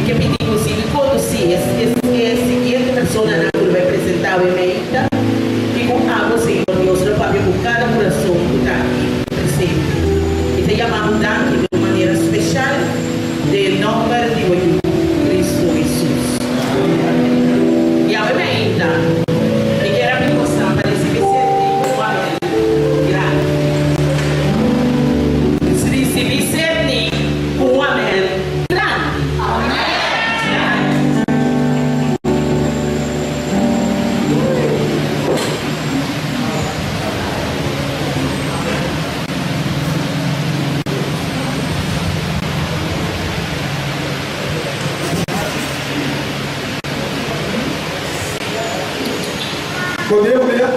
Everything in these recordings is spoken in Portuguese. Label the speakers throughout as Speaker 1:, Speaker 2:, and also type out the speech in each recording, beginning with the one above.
Speaker 1: que pedimos e conduzir essa seguinte pessoa na qual vai apresentar o emenda e com água, Senhor Deus, no papel por cada coração que está aqui presente. E te chamamos daqui de maneira especial, em nome de Cristo Jesus. E a emenda.
Speaker 2: Bom dia, bom dia.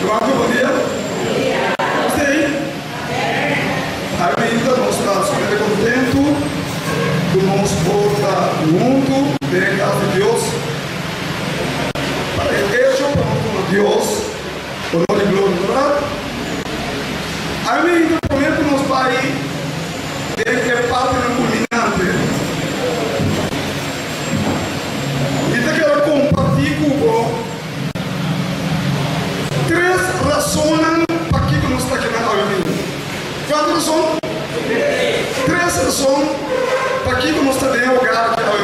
Speaker 2: Bom dia. Sim. Ainda nós estamos super contentos que nós volta junto em casa de Deus. Para isso, para Deus, o nome de glória. Ainda prometo que nós vai ter que parte no culminante. Três razões para que nós estamos aqui na aula. Quantas razões? Três razões para que nós estamos em lugar de aula.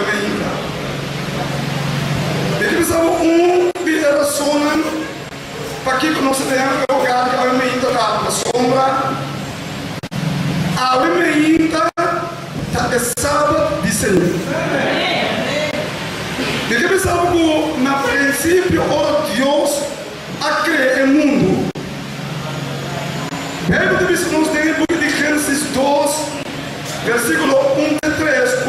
Speaker 2: Ele precisava de razões para que nós estamos em lugar de aula da sombra. A aula está sábado de Senhor. Ele precisava que, na princípio, Deus a criar o mundo. Bíblia diz que nós temos o de Gênesis 2, versículo 1 a 3, que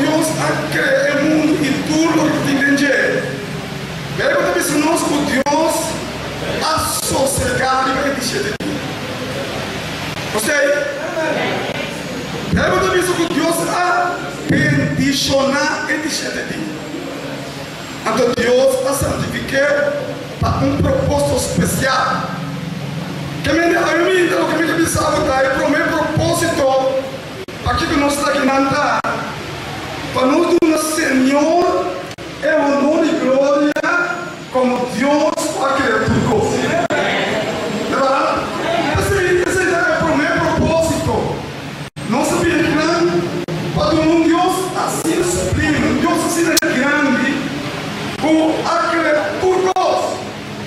Speaker 2: Deus a criar o mundo e tudo o que entende. Bíblia diz que nós que Deus a sossegar e deixar de ti. Você? Bíblia diz que Deus a bendicionar e deixar de ti. Então Deus a santificar para um propósito especial. Que me então que me pensava daí para o meu propósito aqui que nós está aqui na andar para nós do Senhor é o nome de glória como Deus a criatura. Essa ideia é para o meu propósito. Não sabia grande para um Deus assim sublime, um Deus assim grande. Com a criatura.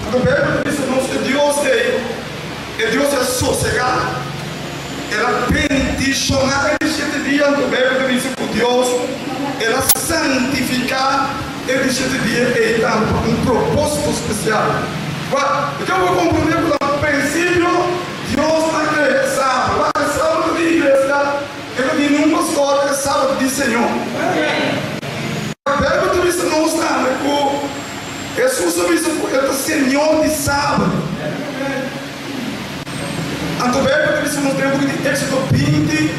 Speaker 2: A Bíblia diz que Deus é sossegado, ela bendicionar e sete dias. A Bíblia diz que Deus ela santificar e sete dias e dá um propósito especial. Então eu vou compreender que no princípio Deus está criando sábado. Lá é sábado de igreja, ele diz num pastor é sábado de Senhor. A Bíblia diz que não está, Jesus é o Senhor de sábado. Então, a Bíblia diz que nós temos de Êxodo 20.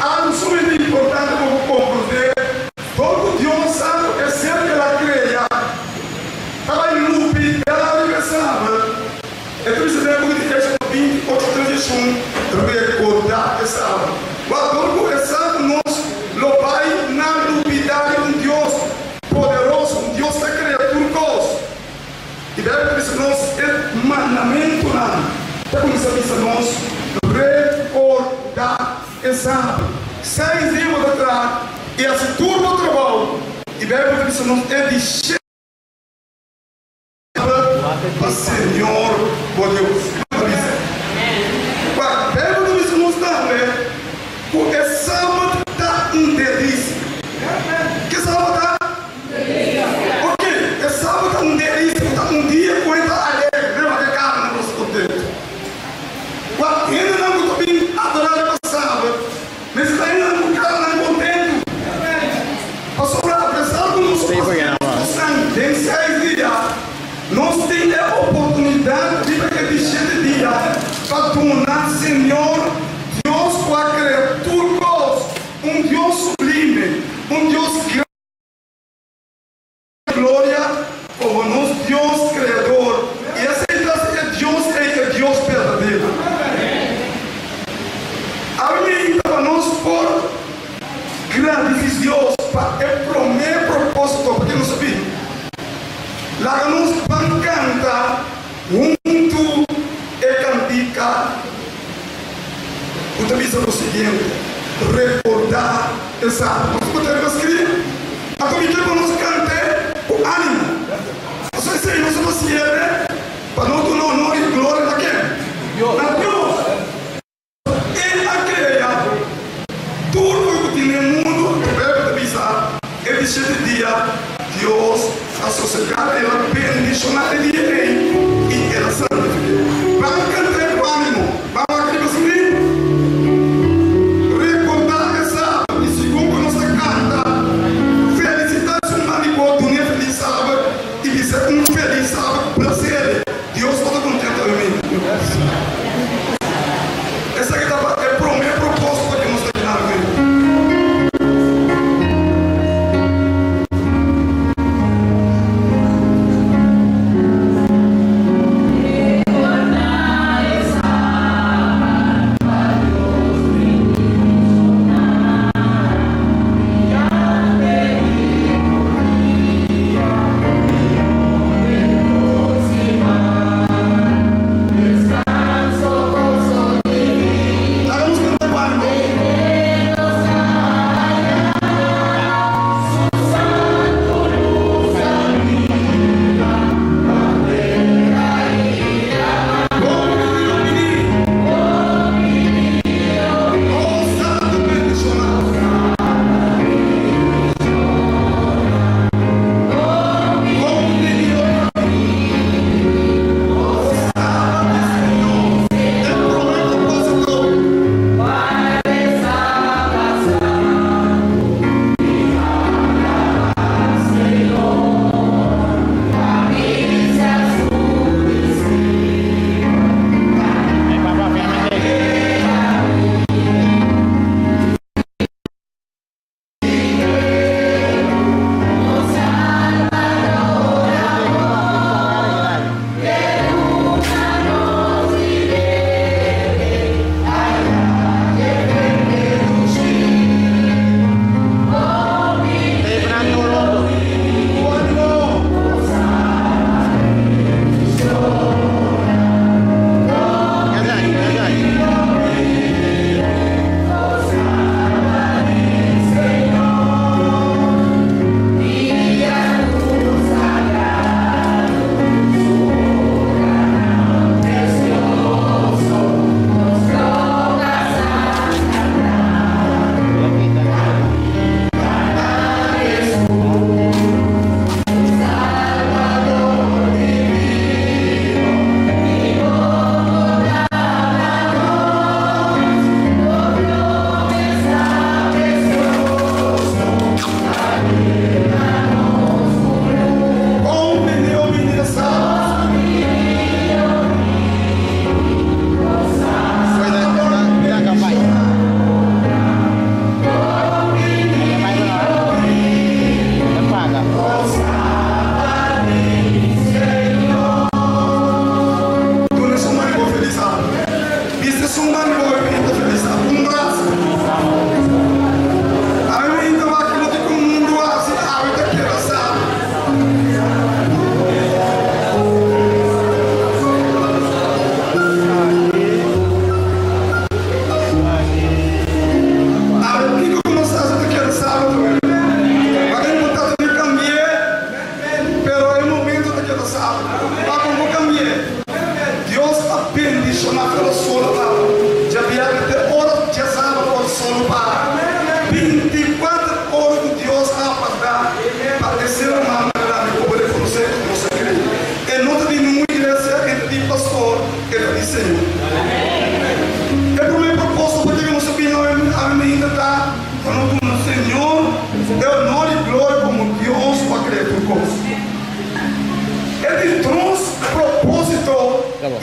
Speaker 2: Algo super importante que eu vou compreender. Todo Deus sabe que sempre que ela cria, ela ilupe, ela vive sábado. Então, isso é o de Êxodo 20, 8, 31. Eu vou recordar que sábado. Quando é sábado, nós lo vai na lupidade de um Deus poderoso, um Deus da criatura. E deve dizer nós é mandamento lá. Então como isso nós recordar sábado. 6 dias atrás e assim tudo o trabalho. E deve dizer nós é de cheio para o Senhor, por Deus. Deve dizer nós também porque sábado está um delícia. Que sábado está? Ok, é sábado está um delícia, está um dia com ele alegre, lembra que carne não se contente. Ainda não estou bem adorado para sábado, mas ainda não está contente. Passou para apesar do nosso sangue, tem 6 dias, nós temos a oportunidade de ver que 7 dias para tornar Senhor Deus com a criatura, um Deus sublime, um Deus grande. Glória como nosso Deus Criador. E essa é Deus verdadeiro. lá nos vamos cantar junto e cantica. Utiliza o seguinte: recordar essa. Nós podemos escrever. A comitiva para nos cantar o ânimo. Nós sei, nós não se para não dar honor e glória a quem? A Deus. Ele a criar tudo que tem no mundo. Deve avisar. Ele chega dia Deus a sossegar ela bendicionar ele e ela santifica. Vamos cantar com ânimo. Vamos aqui para recordar essa e segundo nossa carta. Felicidade humana e dunia feliz sábado e dizer feliz sábado para ser Deus todo contente em mim. Essa aqui é o meu propósito que nós temos na vida.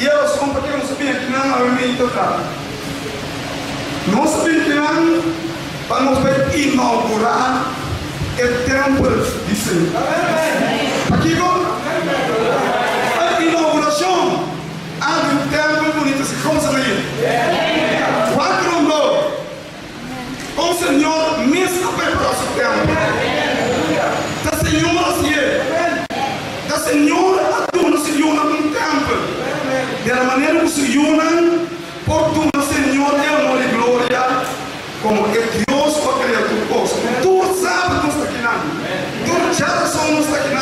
Speaker 3: E elas são porque não sabiam que não havia tocar. Não sabiam que não para nós inaugurar o templo de Senhor. Aqui a inauguração do templo bonito se começa aí. Quatro andou. O Senhor mesmo preparou o templo. O Senhor assim é. Senhor atuna se una um templo. Da maneira que se unam, por tu Senhor é o nome de glória, como é Deus que criou tudo coisa. Tu sabe que nós está aqui, tu já só nós está aqui,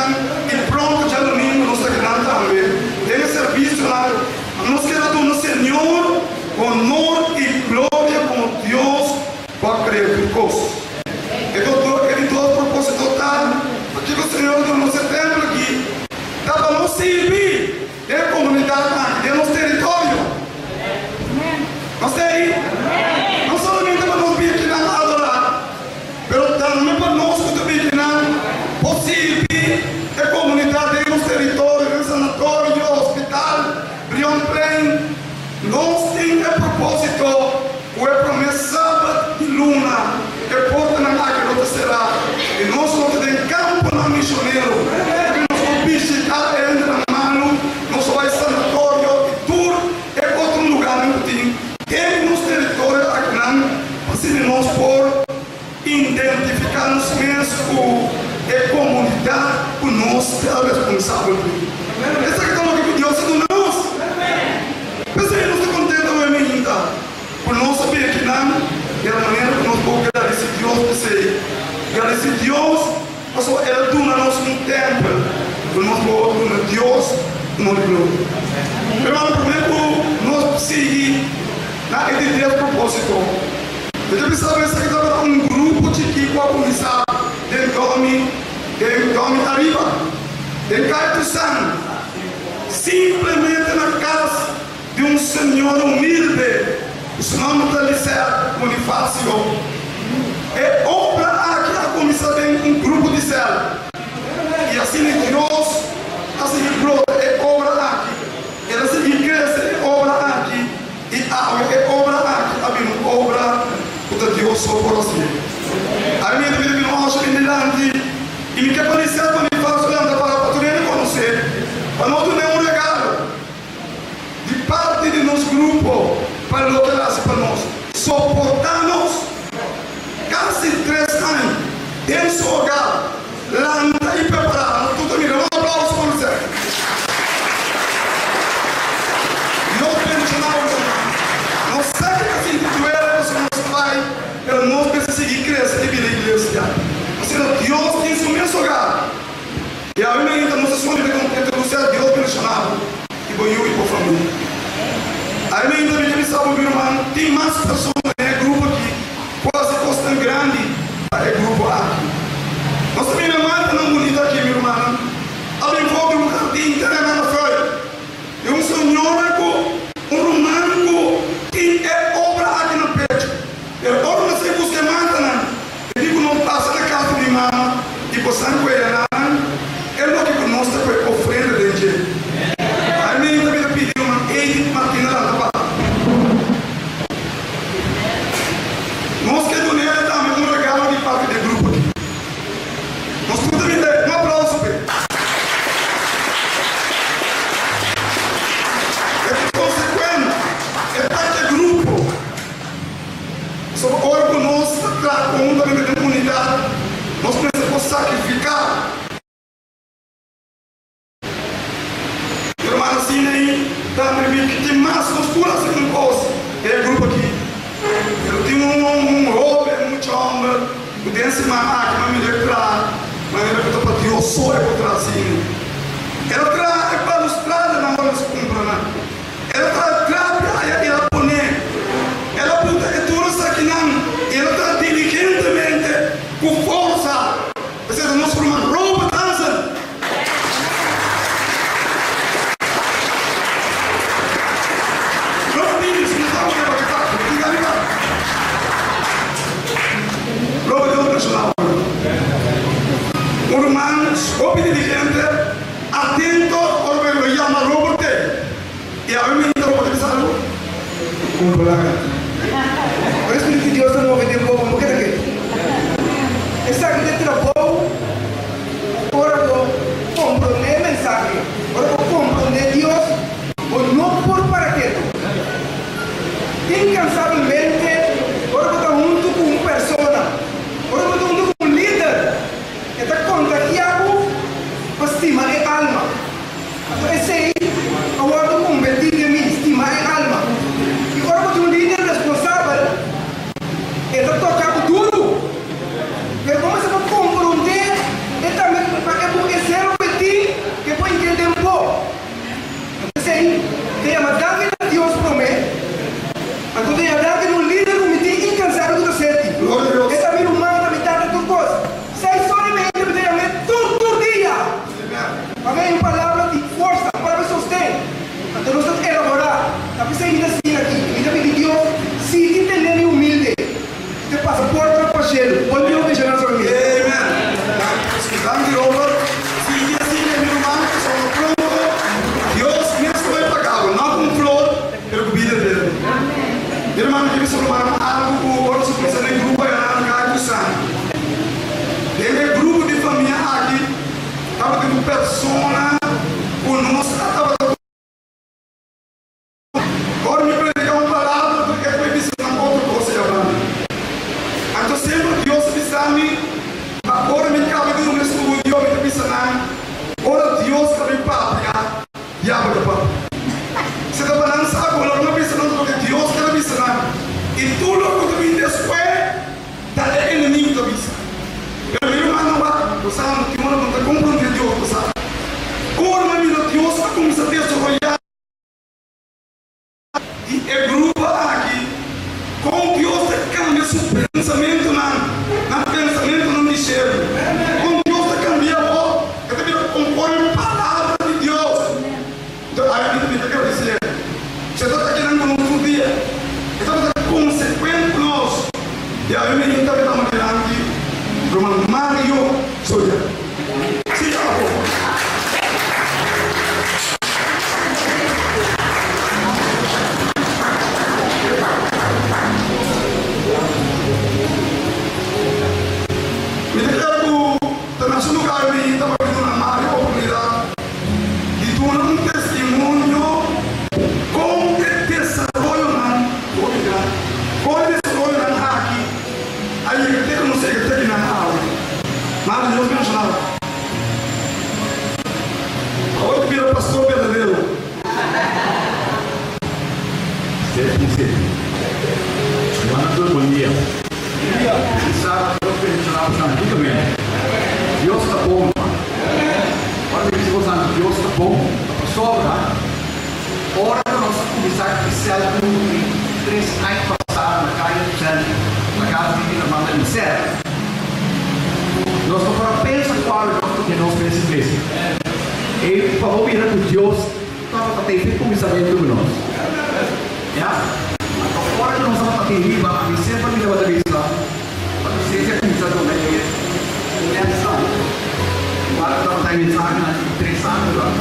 Speaker 3: e pronto, já domingo nós está aqui também. Tem serviço lá, nós queremos tu Senhor, honor e glória como Deus que criou tudo coisa. Então, ele todo propósito total, aqui que o Senhor deu no setembro aqui, dá para nós servir da comunidade, do nosso território. Nós temos, não somente para nós vir aqui na adorar, mas também para nós que estamos aqui na possível da comunidade, do nosso território, do sanatório, do hospital, Brion Plain. Nós temos a propósito, o é promessa de luna, que porta na água não será, e nós vamos ter campo na missioneiro, que nós vamos visitar ainda na mano, nós vamos sanatório, e tudo é outro lugar, não tem. Tem nos territórios aqui, assim nós por identificar-nos mesmo a comunidade que nós é responsável por. Essa é a questão que Deus é nós. Pensei, nós estamos contentes ainda, por nós saber que não, é a maneira que nós podemos dar esse Deus de ser. E esse Deus, nós é duna nós um templo, que nós podemos Deus, não de glória. Pero, primeiro, nós precisamos na ideia de propósito. Eu já pensava que estava um grupo de que vai começar de dorme arriba, de Caio San, simplesmente na casa de senhor humilde, o seu nome da Liceu Bonifácio. É obra aqui a começar de grupo de céu. E assim Deus, assim é obra aqui. E assim igreja é obra aqui. E a obra aqui, a obra que Deus só por assim. A minha vida não acha que me lande e me quer parecer para me fazer landa para tu nem conhecer. Para nós ter um regalo de parte de nosso grupo para localizar para nós. Suportar-nos quase 3 anos dentro do seu hogar, landa e preparar. Tudo bem, um aplauso para você. Não sabe que assim que tu eras nosso pai, ele não precisa seguir crescer e vir à igreja. Ou seja, Deus tem seu mesmo hogar. E a minha ainda não se sonha de que você é Deus pelo chamado. E por eu e por família. A minha ainda me pensava, meu irmão, tem mais pessoas no grupo aqui, quase costa grande, é grupo aqui. Nós também não é tão bonito aqui, meu irmão. Ali envolve um jardim inteiro na feira. E um senhor um romano que é obra aqui no peito. É obra não sei o que mata, né? Eu digo, não passa na casa de mama, e por sangue é lo que nós temos ofrenda de gente. A minha também pediu uma Edith Martina lá. Nós queremos também um regalo de parte do grupo aqui. Nós também temos um aplauso para ele. Agora que nós tratamos da comunidade, nós precisamos sacrificar. Irmão, assim aí, também que tem mais costuras em um posto. É o grupo aqui. Eu tenho um roubo, muito homem, o desse mamá que não me declara, mas ele perguntou para Deus, sou eu por trazinho. Ela traz para nos trazer na hora de comprar, né? Ela traz e ela põe. Ela puta é tudo isso aqui não. Ela está diligentemente, com força. Ou seja, nós formamos uma roupa dança. Roupa disso, não está o que vai ficar. Fica ligado. Roupa de outra nacional. Um irmão, roupa diligente, atento, ou eu chamo roupa dele. E a minha roupa de salão. Comprar. O Espírito de Deus não vai ter como, não quer que essa aqui é trabalho, agora eu compreender a mensagem, agora eu compreender Deus, ou não por para quê? Incansavelmente, agora eu estou junto com uma pessoa, agora eu estou junto com um líder, que está contagiado, estima e alma. solo para algo, o se pensa em grupo, é lá no sangue. Ele grupo de família aqui, estava tendo persona, conosco, estava. Agora me predicar uma palavra, porque eu disse não outra coisa agora. Então sempre Deus me sabe, agora me cabe de um estúdio, eu me sabe, agora Deus cabe para diabo de papo. Você está falando, agora não pensa não porque Deus cabe sabe. E tudo o que vem depois, está de inimigo da vida. Eu me mando lá, você sabe que uma não está compreendendo Deus, você sabe. Agora me Deus está começando a desarrollar. E é grupo aqui, com Deus cambia seu pensamento na pensamento não me chega. Com Deus cambia o, eu também concordo com a palavra de Deus. Então, aí eu quero dizer, você está querendo com um dia, você está consequente com nós. E aí eu me entendo da maneira que, como Mário Soja. Sim,
Speaker 4: Deus está bom, olha que você sabe, Deus está bom, sobra. Ora para nós começar a ser com 3 anos passados na casa do centro, na casa de Divina Manda de Serra. Nós não para pensar qual é o que nós pensamos. Ele falou que Deus estava para ter começamento de nós. Então, ora que nós estamos para ter riba, a mim sempre me leva da vista. Você já começou a ver agora estamos na mensagem de 3 anos agora.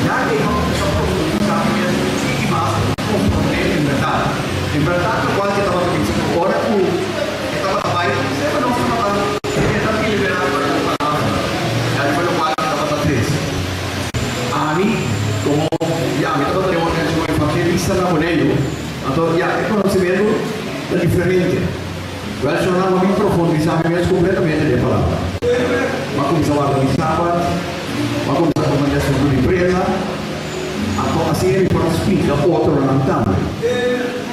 Speaker 4: Já que nós estamos mesmo massa compreender em verdade. Em verdade, o qual que estava pensando agora, que estava trabalhando, sempre não estava tentando me liberar para a palavra. Já foi o qual que estava para 3. A mim, como já me estava tendo uma evangelista na Moneiro, então já é conhecimento diferente. Vai se tornar uma profundizar completamente a palavra. Vai começar a organizar, vai começar a comandar a sua empresa, assim ele pode explicar outro não também.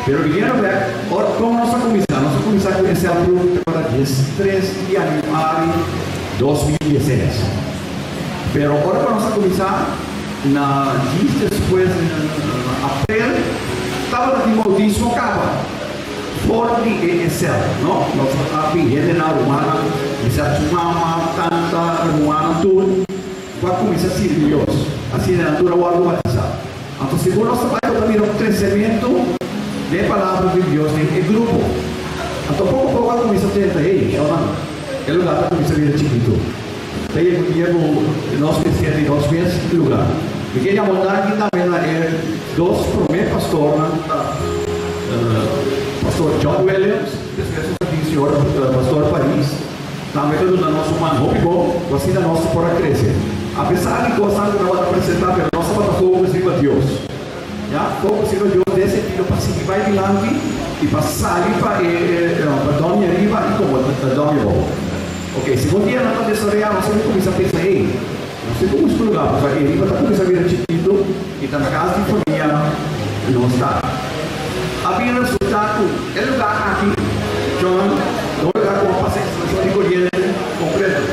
Speaker 4: Pero vinieron a ver, como nós começamos a conhecer o grupo para 3 de janeiro de 2016. Pero agora vamos começar na dias depois, em abril, estava no modismo acaba. Fora de Excel, não? Nós estamos aqui na Romana, Mama, Tanta, Romana, tudo. Vai começar a ser Deus. Assim a natura o automatizar. Então, segundo nós trabalhamos também no crescimento da palavra de Deus em grupo. Então, pouco a pouco vai começar a ter aí, é lugar para começar a vir chiquito. Daí, nós precisamos de 2 meses de lugar. E queria mandar aqui também é 2 primeiros pastores, pastor John Williams, o senhor pastor Paris, também do nosso mano Robigo, assim da nossa para crescer. Apesar de gostar de trabalhar apresentar pela nossa plataforma de Deus, já fogo de Deus desse sentido para seguir vai adiante e passar ali para Dom Riva e como Dom Riva. Ok, segundo dia nós estamos desarrollando, nós vamos começar a pensar aí, não sei como estudar, porque Riva está começando a vir chiquito e está na casa de família, não está. Havia resultado, é lugar aqui, John, no lugar com a paciência de corrente completo.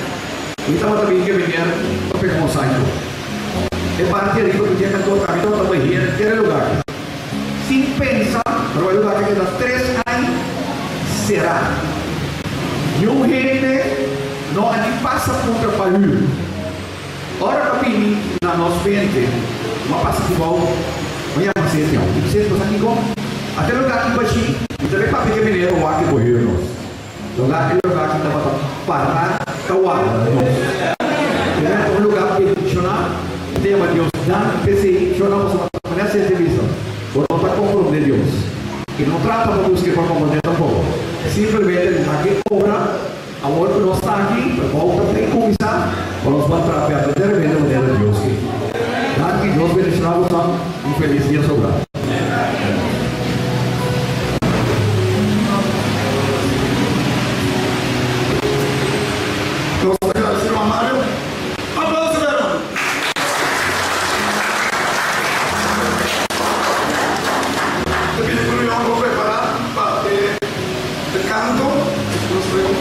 Speaker 4: Então, também que venha para pegar um saio. É parte ali, porque tinha cantor caminho, então também ia ter lugar. Sem pensar, para o lugar que dá 3 anos, será. E um gente não passa contra o barulho. Ora, para mim, na nossa mente, uma passa de volta, olha a paciência, o que você está aqui com? Até o lugar que baixinho, e também para pegar mineiro, o ar que morreu nós. O lugar que estava para parar, é o ar. É um lugar que funciona, tema de Deus, PCI, funcionamos nessa entrevista. Por não estar compreendendo Deus. E não trata vamos que por momento tampoco. Simplesmente aqui obra, a hora que nós está aqui, a volta tem que começar, vamos para aprender a maneira de Deus. Daqui Deus bendicionamos um feliz dia sobrado.
Speaker 3: Nós agradecemos a Mário. Aplausos, verão. Eu pedi para o Leão vou preparar para o canto. Nós vamos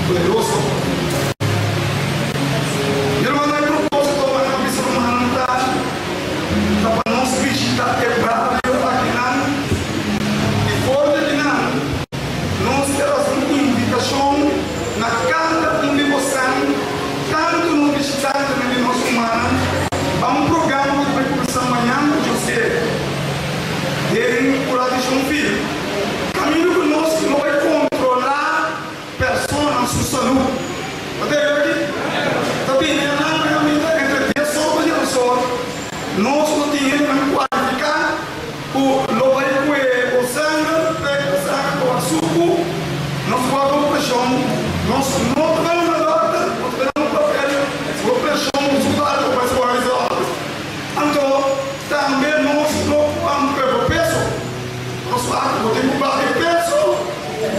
Speaker 3: poderoso. Eu mandei propósito para a missão humanitária. Para nós visitar quebrado aqui não. E fora de não, nós temos uma invitação na cada um de vocês, tanto no visitante de nosso humano, há um programa que vai começar amanhã, José, em Coração Filho. Caminho que nós não vai controlar pessoas, sua saúde. Está aqui? Está bem, entre 10 horas e 10 horas, nós não tínhamos qualificar o não vai comer o sangue, o açúcar, nós vamos para o chão. Nós não temos na data, nós temos papel, vou pressão, resultado, mas qual é a data? Então, também nós não vamos para o peso. Nós vou ter que bater peso,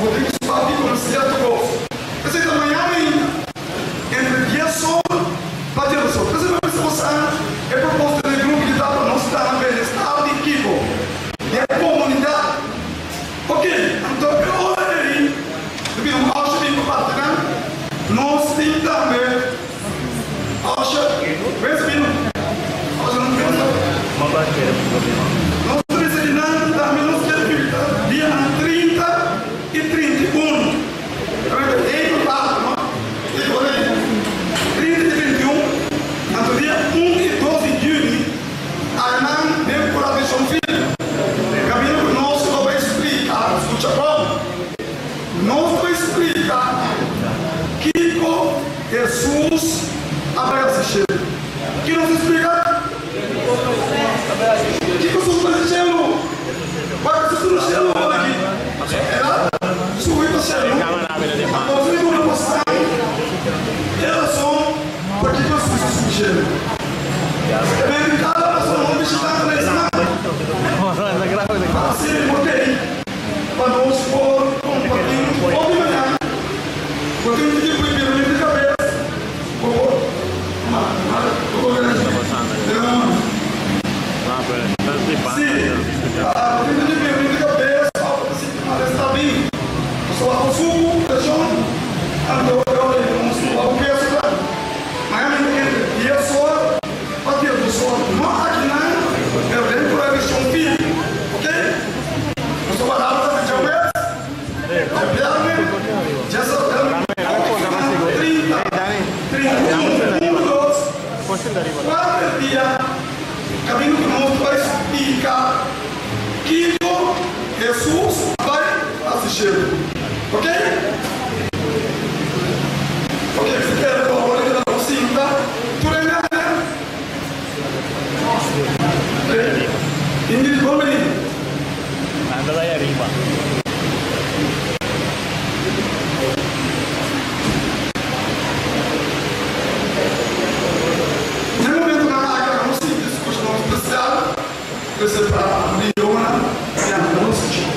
Speaker 3: vou ter que bater com um certo gosto. Quer dizer, amanhã ainda, entre 10 horas, bater o sol. Quer dizer, mas você é proposta de grupo que dá para nós estar na bem-estar de equipe, de comunidade. Ok, então, eu olhei, nós temos também, nós precisamos também nos certificados dia 30 e 31. 30 e 31, no dia 1 e 12 de junho, a Nan deve Coração Filho. Caminho que nós vamos explicar, escuta bom, nós vamos explicar Kiko Jesus abraça-se. Que nos explica? Kiko Jesus abraça-se. Vai que Jesus no céu aqui. Era? Subiu para o céu. Após o segundo postão, elas são para Kiko Jesus abraça-se. É bem que cada pessoa não visita na escada. Assim, botei para nós pôr um pouquinho, ou de manhã. Porque eu digo que eu de cabeça. Sim, a vida de berro de cabeça, mas está bem. Eu sou a consumo, deixou. Então, eu sou a peça lá. Mas a minha gente, e eu sou, aqui eu sou uma máquina, eu venho para a versão filho, ok? Eu sou barato da versão peça. Já sou 4 dias, caminho que nós vai explicar que Jesus vai assistir. Ok? Ok, você quer que eu vou lhe dar um cinta? Tu lembra? Ok. Ingrid, vamos ali.
Speaker 5: Anda daí arriba.
Speaker 3: Questa è para Liona e a Nostra.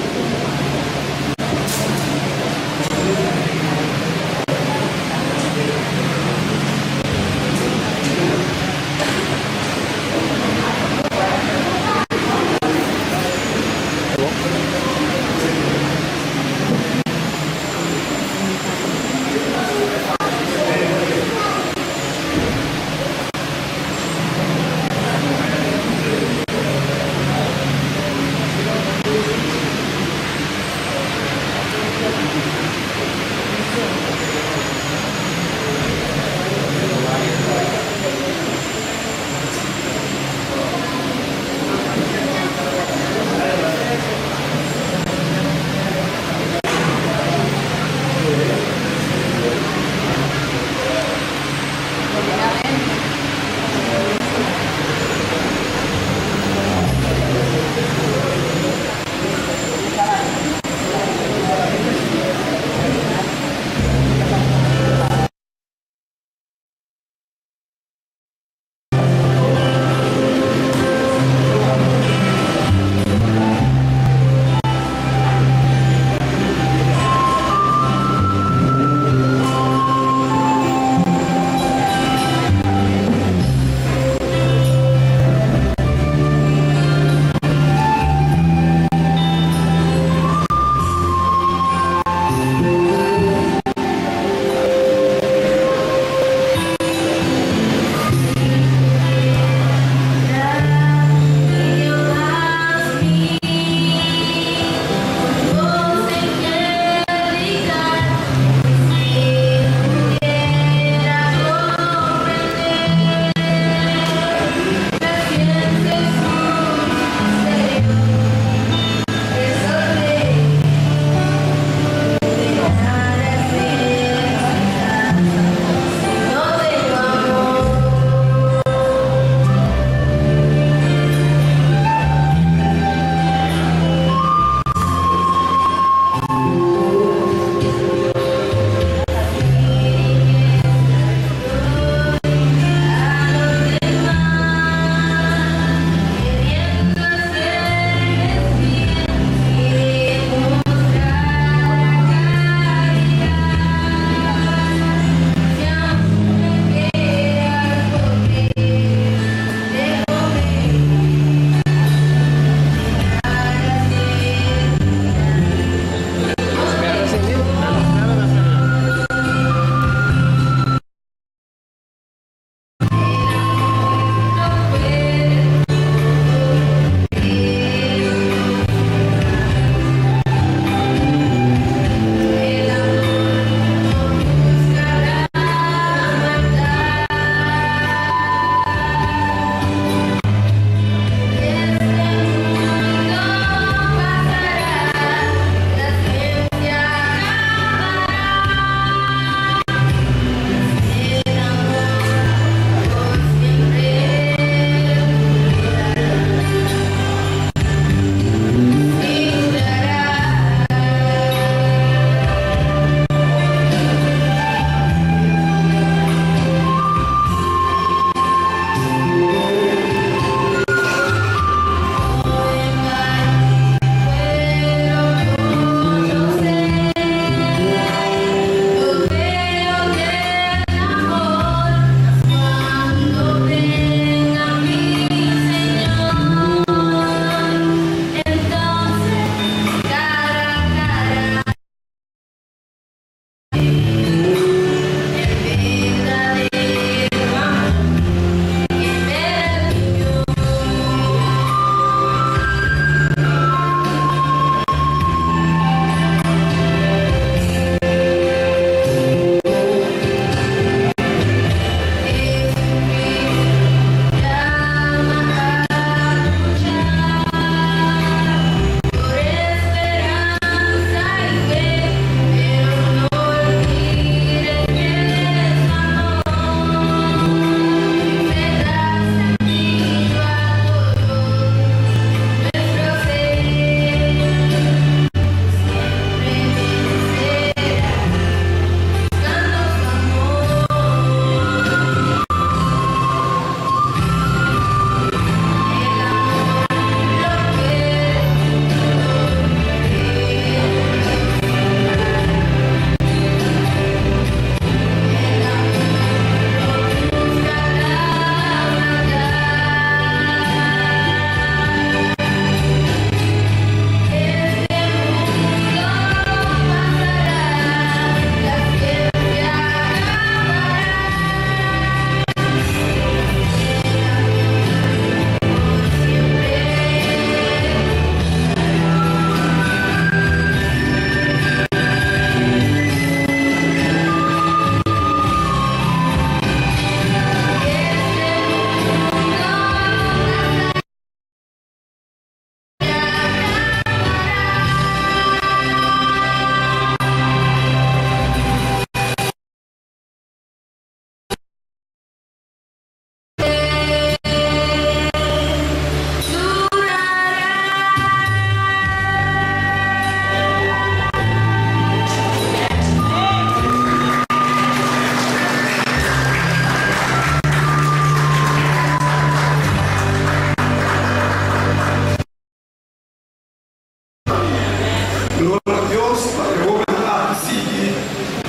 Speaker 3: glória a Deus, para que eu venha seguir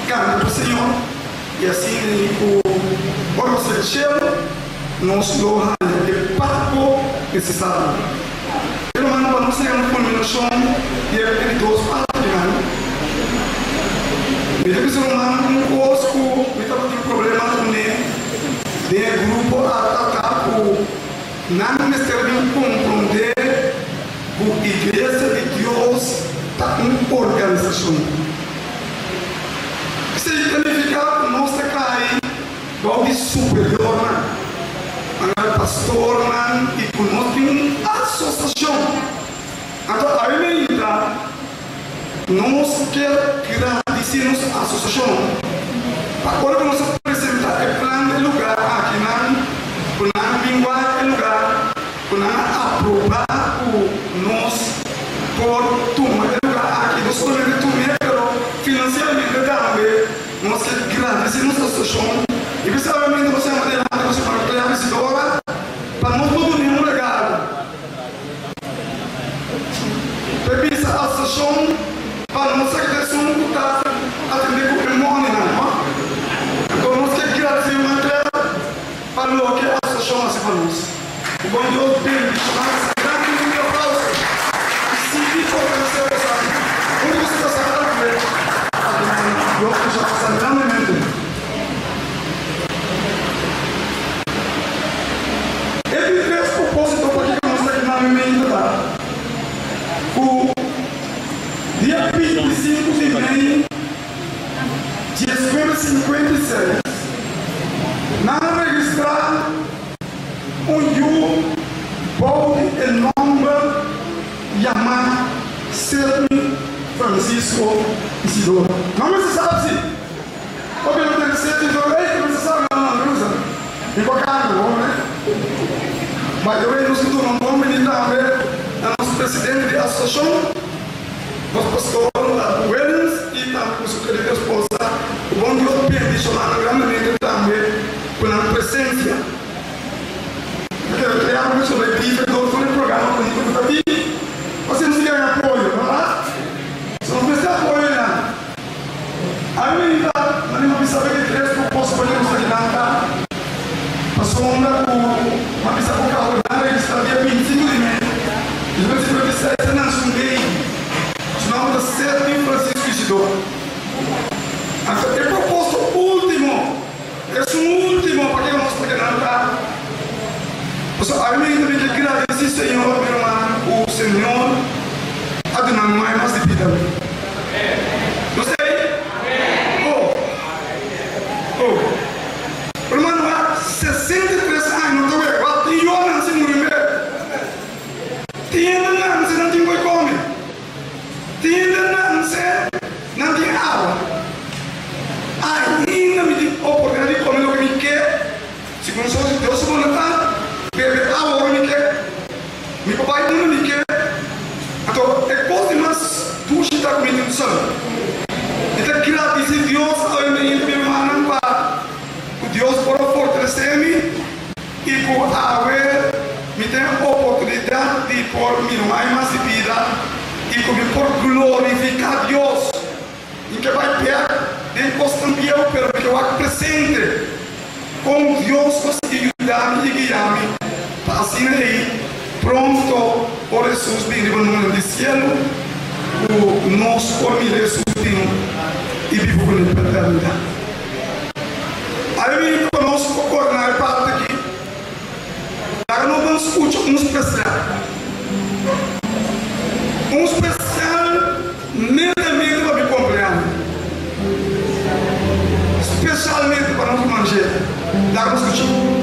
Speaker 3: caminho para o Senhor. E assim, o nosso céu, nós louvamos de papo necessário. Pelo menos para não ser uma culminação de acreditos patrimônio. Me diz que um conosco, me estava tendo problema com ele, de grupo atacar o não me serviu compreender a igreja de Deus está uma organização. Isso significa que nós caímos igual de superior, pastor, e conosco uma associação. Então, ainda nós queremos agradecer a associação. Agora que nós apresentamos o plano de lugar aqui, nós vinguar o lugar, nós aprovar o nosso por tomar o lugar aqui, nós podemos tomar, mas financiamento também, nós queremos agradecer a associação. E principalmente você é uma delas, você vai criar esse dólar para nós todo mundo legal. Precisa a associação para nossa questão de estar atender com o mundo, não? Então nós queremos agradecer uma delas para o que a associação faz para nós. O bom Deus bendiga essa grande aplauso. E se for para você, onde você está saindo? Eu já estou grandemente. O dia 25 de maio de 1956, nada registrar pode o nome chamar Sermi Francisco Isidoro. Não se sabe se porque não tem certo não se sabe não usa em qualquer lugar, né? Mas eu não sei do nome de nosso presidente da associação, nosso pastor Williams e também com sua querida esposa, o bom Deus bendicionado grandemente também pela presença. Eu quero criar um objetivo do programa político para ti. Você não se ganha apoio, não é? Você não precisa apoio, não. Ainda, não precisa ver que três propostas para nós aqui na passou uma pista com carro na registrada dia 25 de maio. De 2017, nasceu um gay, chamado Sermi Francisco Isidoro. É proposto último, é um último para que nós podemos cantar. A mim também que agradecer, Senhor, meu irmão, o Senhor, a de não mais de vida. Não sei? Irmão, há 63 anos, não estou vendo, tem anos sem morrer. Tem anos sem não tem coisa comer. Tem anos sem não tem água. Ainda me tem oportunidade de comer o que me quer. Segundo o Deus, vontade, beber água que me quer. Meu papai não me quer. Então, é coisa mais ducha da comida do sangue. Então, agradecer a Deus, ao meu irmão, para Deus por fortalecer-me e por haver me ter a oportunidade de por minha mais de vida e por glorificar Deus. E que vai ter de constante eu, pero que eu apresente com Deus conseguir ajudar-me e guiar-me para assim aí, pronto por Jesus vir no mundo do céu, o nosso por mim Jesus e vivo com a eternidade. Aí conosco coordenar parte aqui. Agora nós vamos escutar um especial. Um especial netamente para me compreender. Especialmente para nós manjar. Agora vamos escutar.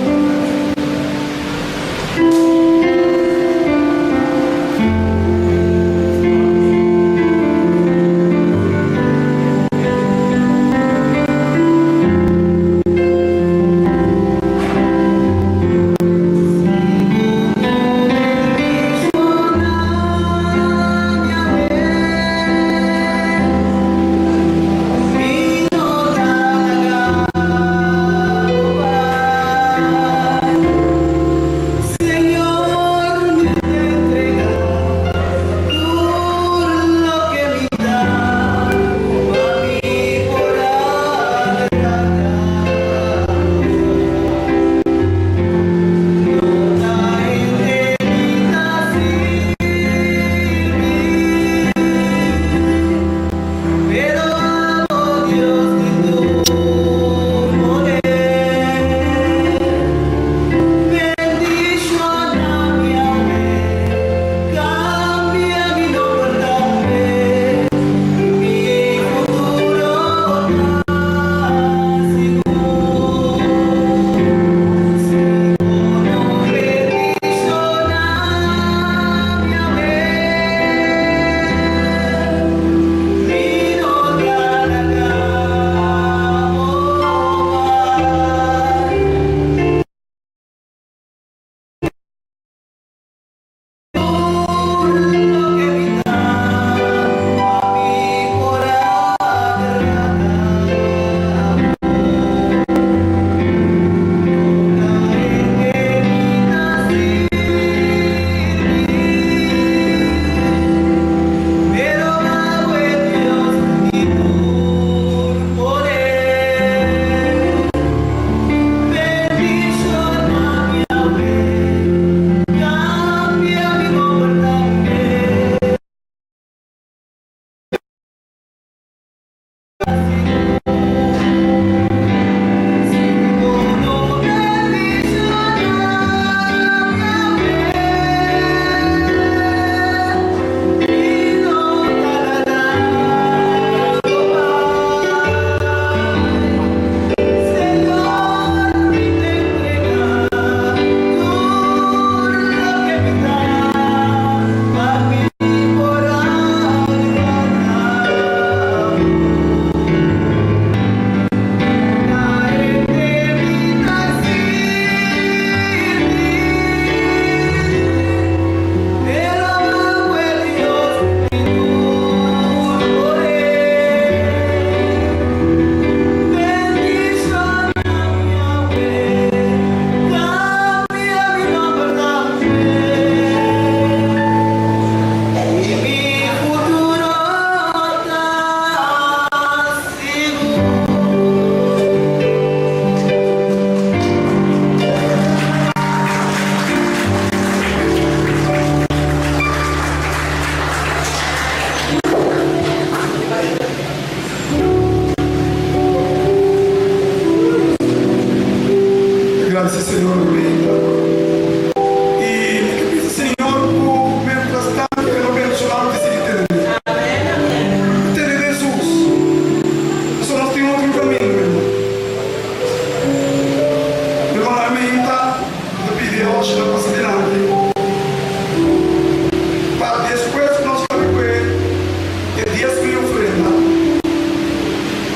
Speaker 3: de 10.000 ofrendas.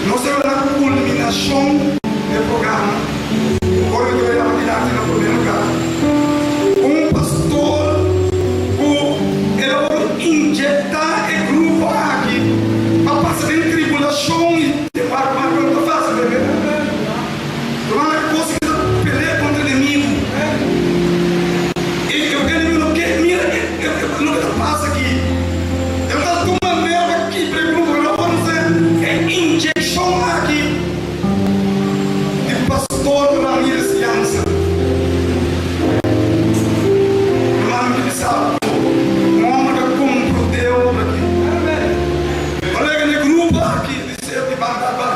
Speaker 3: Nós temos na culminação do programa, agora eu vou imaginar no primeiro lugar, pastor ele vai injetar o grupo aqui para passar em tribulação e para não fazer bebê. Não é coisa que peleia contra o inimigo. E o inimigo não quer, mira, o que passa aqui. Eu estou tomando merda aqui para o grupo, não vamos fazer injeção aqui de pastor Ramírez Jansen. Um homem que cumpre o Deus aqui. Colega de grupo aqui, de ser de Bandaba.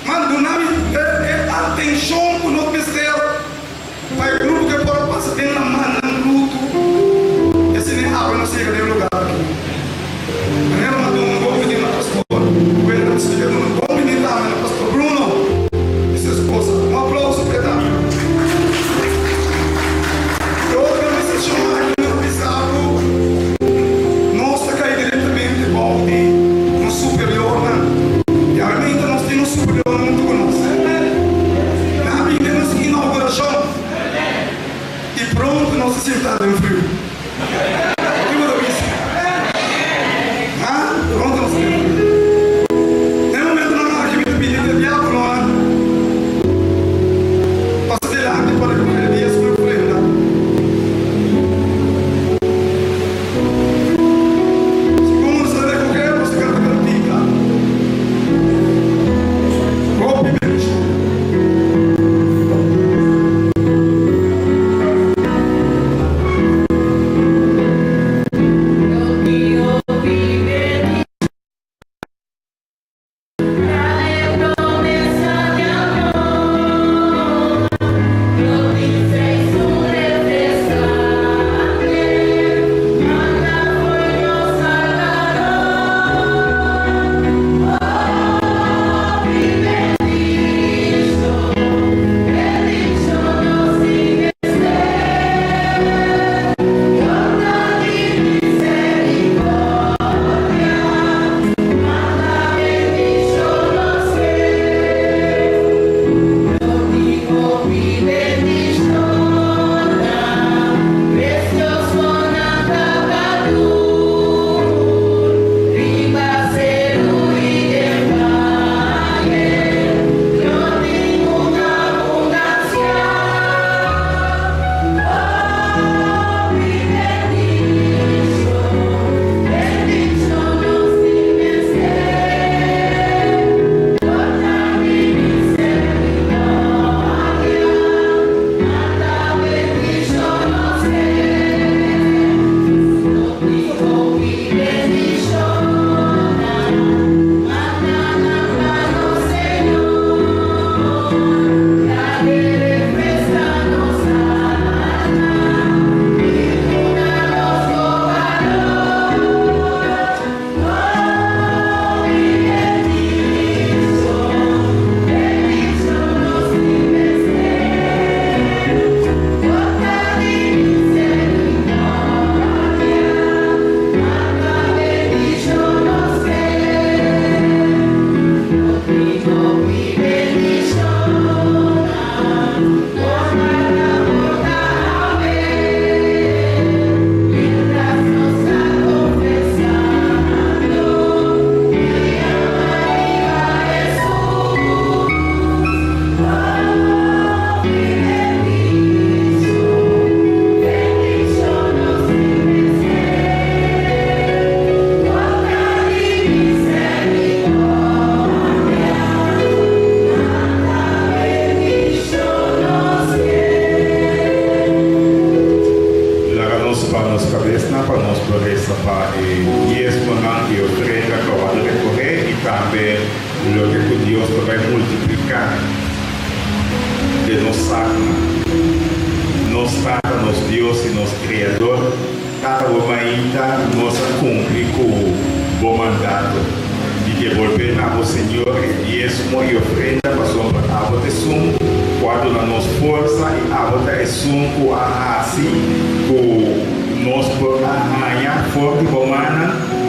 Speaker 3: Mas do nome é atenção para o nosso mistério. Para o grupo que pode passar bem na mão, no luto. Esse nem abre, não sei que lugar aqui. Eu mandou um bom menino na pastor. O Fernando se ligou um bom menino lá, no pastor Bruno e sua esposa. Um aplauso para ele. Eu organização aqui. Nossa, cai diretamente balde no superior, né? E ainda nós temos superior junto conosco. Na Bíblia nós inauguração. E pronto, nós sentamos em frio. Que maravilha! Pronto, nós temos. Tem um momento na hora que me pediu de diabo, não é? Passei lá aqui para correr dias para eu falei,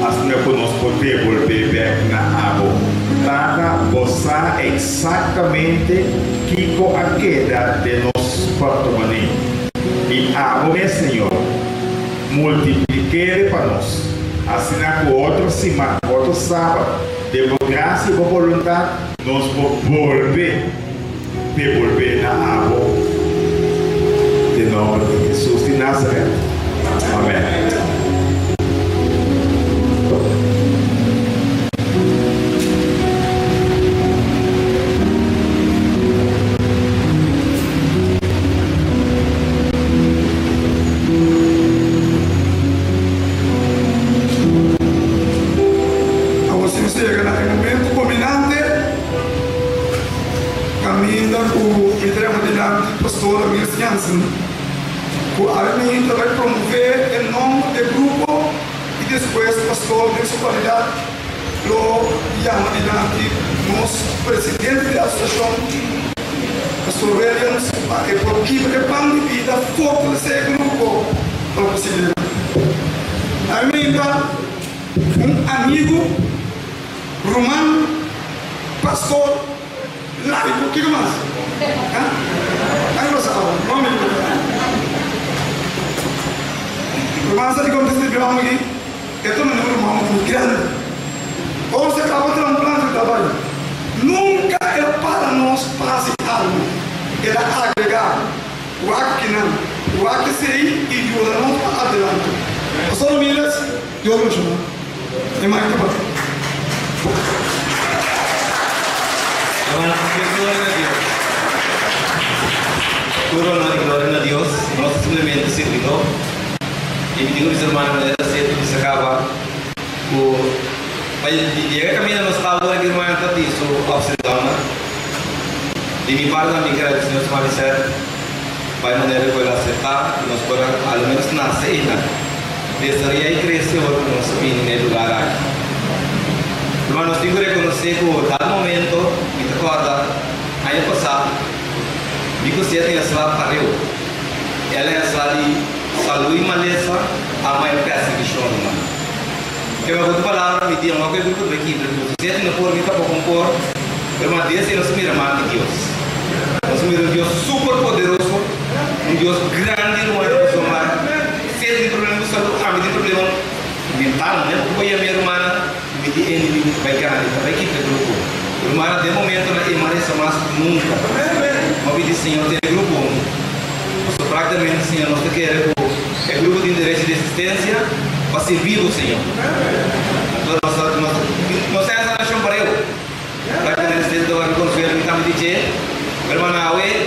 Speaker 6: assim que nós podemos volver na água. Para gozar exatamente que com a queda de nosso porto-money. E água, Senhor, multiplique para nós. Assim que outro semana, outro sábado, de graça e boa vontade, nós vamos volver na água. Em nome de Jesus de Nazaré. Amém.
Speaker 3: Chega naquele momento combinante, caminha com o diante do pastor Amir Jansen. O Armin vai promover em nome do grupo e depois o pastor de sua qualidade lo chama diante nosso presidente da associação, pastor Williams, para por que prepara de vida fortalecer o grupo para conseguir. Armin um amigo Romano, pastor, laico, o que mais? Aí você fala, nome Romano, sabe como você viu aqui? Eu estou me lembrando muito grande. Ou você acabou de ter um plano de trabalho. Nunca era para nós passe algo. Era agregar o ato que não. O ato que seria e ajuda-nos para adelante. Pastor Milas, eu vou chamar. É mais que bom.
Speaker 7: Gloria a Dios, nosso suplemento servidor. E me digo, hermanos, de ser que se acaba. Llega caminho no estado de irmã Tati, sua observação. De mi parte, me quero que o Senhor se manifeste. Vai maneira que vai acertar, nós podemos, ao menos, nascer. Desejaria e crescer o nosso fim no lugar aqui. Hermanos, tengo que reconocer que tal momento, me recorda, año pasado, mi cosita en la sala parió. Ela é a sala de saúde e maleza, a maior peça de chão, hermano. Que eu vou falar, me diga, uma coisa que eu estou aqui, você tem que pôr, me para compor, hermano, Deus é nosso miramal de Deus. Nosso miramal de Deus super poderoso, um Deus grande, hermano, que somar. Se tem problema de saúde, tem problema mental, né? Porque a minha irmã de inimigo vai ganhar, vai que grupo. Irmã, de momento, ela emaranha mais nunca. Mas o Senhor tem grupo. Nós praticamente, Senhor, nós queremos é grupo de interesse de existência para servir o Senhor. Então, nós temos essa nação para eu. Praticamente, desde o ano que nós estamos dizendo, irmã,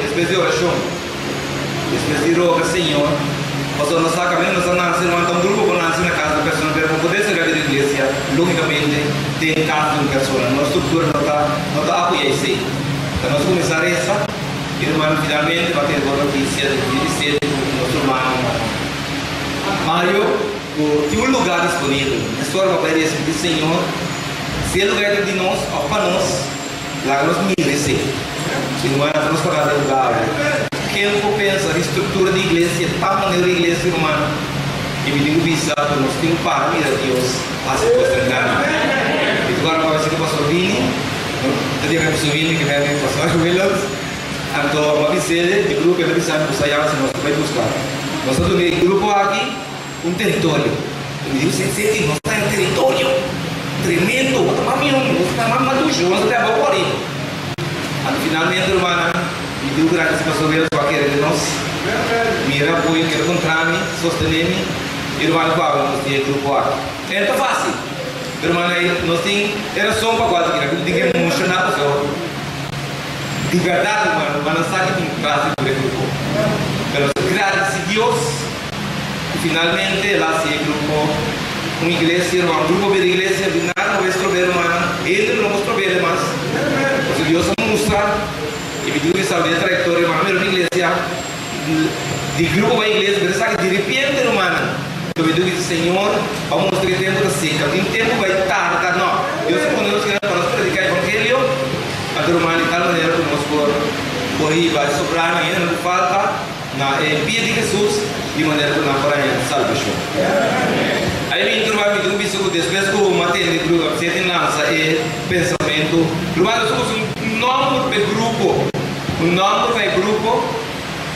Speaker 7: depois de oração, depois de rogar, Senhor, pastor, nós estamos caminhando, nós estamos um grupo para nascer na casa da pessoa, para poder ser a igreja, logicamente, tem casa de uma pessoa, nossa estrutura não está apoiando isso. Então, nós começamos essa, e irmão, finalmente, vai ter boa notícia de ser nosso irmão Mário, tinha um lugar disponível, a história vai aparecer do Senhor, se é lugar de nós, ou para nós, lá nós merecemos. Irmã, nós pagamos o lugar. Quem pensa na estrutura da igreja, tal maneira da igreja humana, e me digo visado, nós temos para mim a Deus, a se postergar. E agora vai ser o pastor Vini, eu digo que o pastor Vini, que vem o pastor Williams, então, uma visita de grupo, eu pensava que você nós vai buscar. Nós estamos no grupo aqui, um território. Eu me digo, você nós estamos em território tremendo, vou tomar minha nós estamos mais maduros, nós estamos a correr. Finalmente, irmã, me digo graças a Deus para querer de nós. Mira, apoio, quero encontrar-me, sostener-me. Irmã, vamos ter grupo aqui. É tão fácil. Irmã, nós temos, era só para quatro aqui, não tem que emocionar a pessoa. De verdade, irmão, mas não sabe que tem classe do grupo. Mas graças a Deus, finalmente, lá se grupo, uma igreja, um grupo de igreja, de nada, vai escrever, irmã, ele não vai escrever, mas Deus mostrar, e me digo que sabe a trajetória, irmã, uma igreja, de grupo para a igreja, mas sabe, de repente, irmã, eu me digo que Senhor, vamos mostrar o tempo da seca, o tempo vai estar, não, Deus é quando nós queremos para nós predicar o evangelho, a turma de tal maneira que nós correr vai sobrar, ainda não falta, na pia de Jesus, de maneira que nós faremos salvação. A Aí me turma me deu isso depois que o matei grupo, você tem lança e pensamento. Turma nós somos um nome de grupo,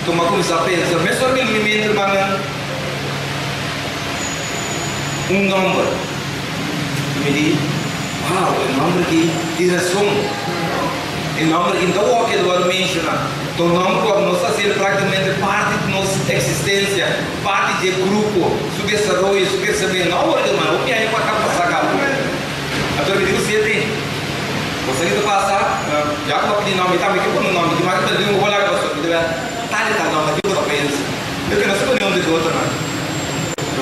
Speaker 7: toma começar a pensar, mas só que me turma um número. Me diz, uau, o número que direção, o número que então o que eu vou mencionar, o número que nós fazemos praticamente parte de nossa existência, parte de grupo, su desarrollo, su crecimiento. Não, irmão, o que é para cá passar cá? Então me digo você você que passa, já que eu pedi nome, tá me que por nome, que mais eu digo vou lá com você, que deve tá nome, que eu penso, porque não sei onde eu tô, não.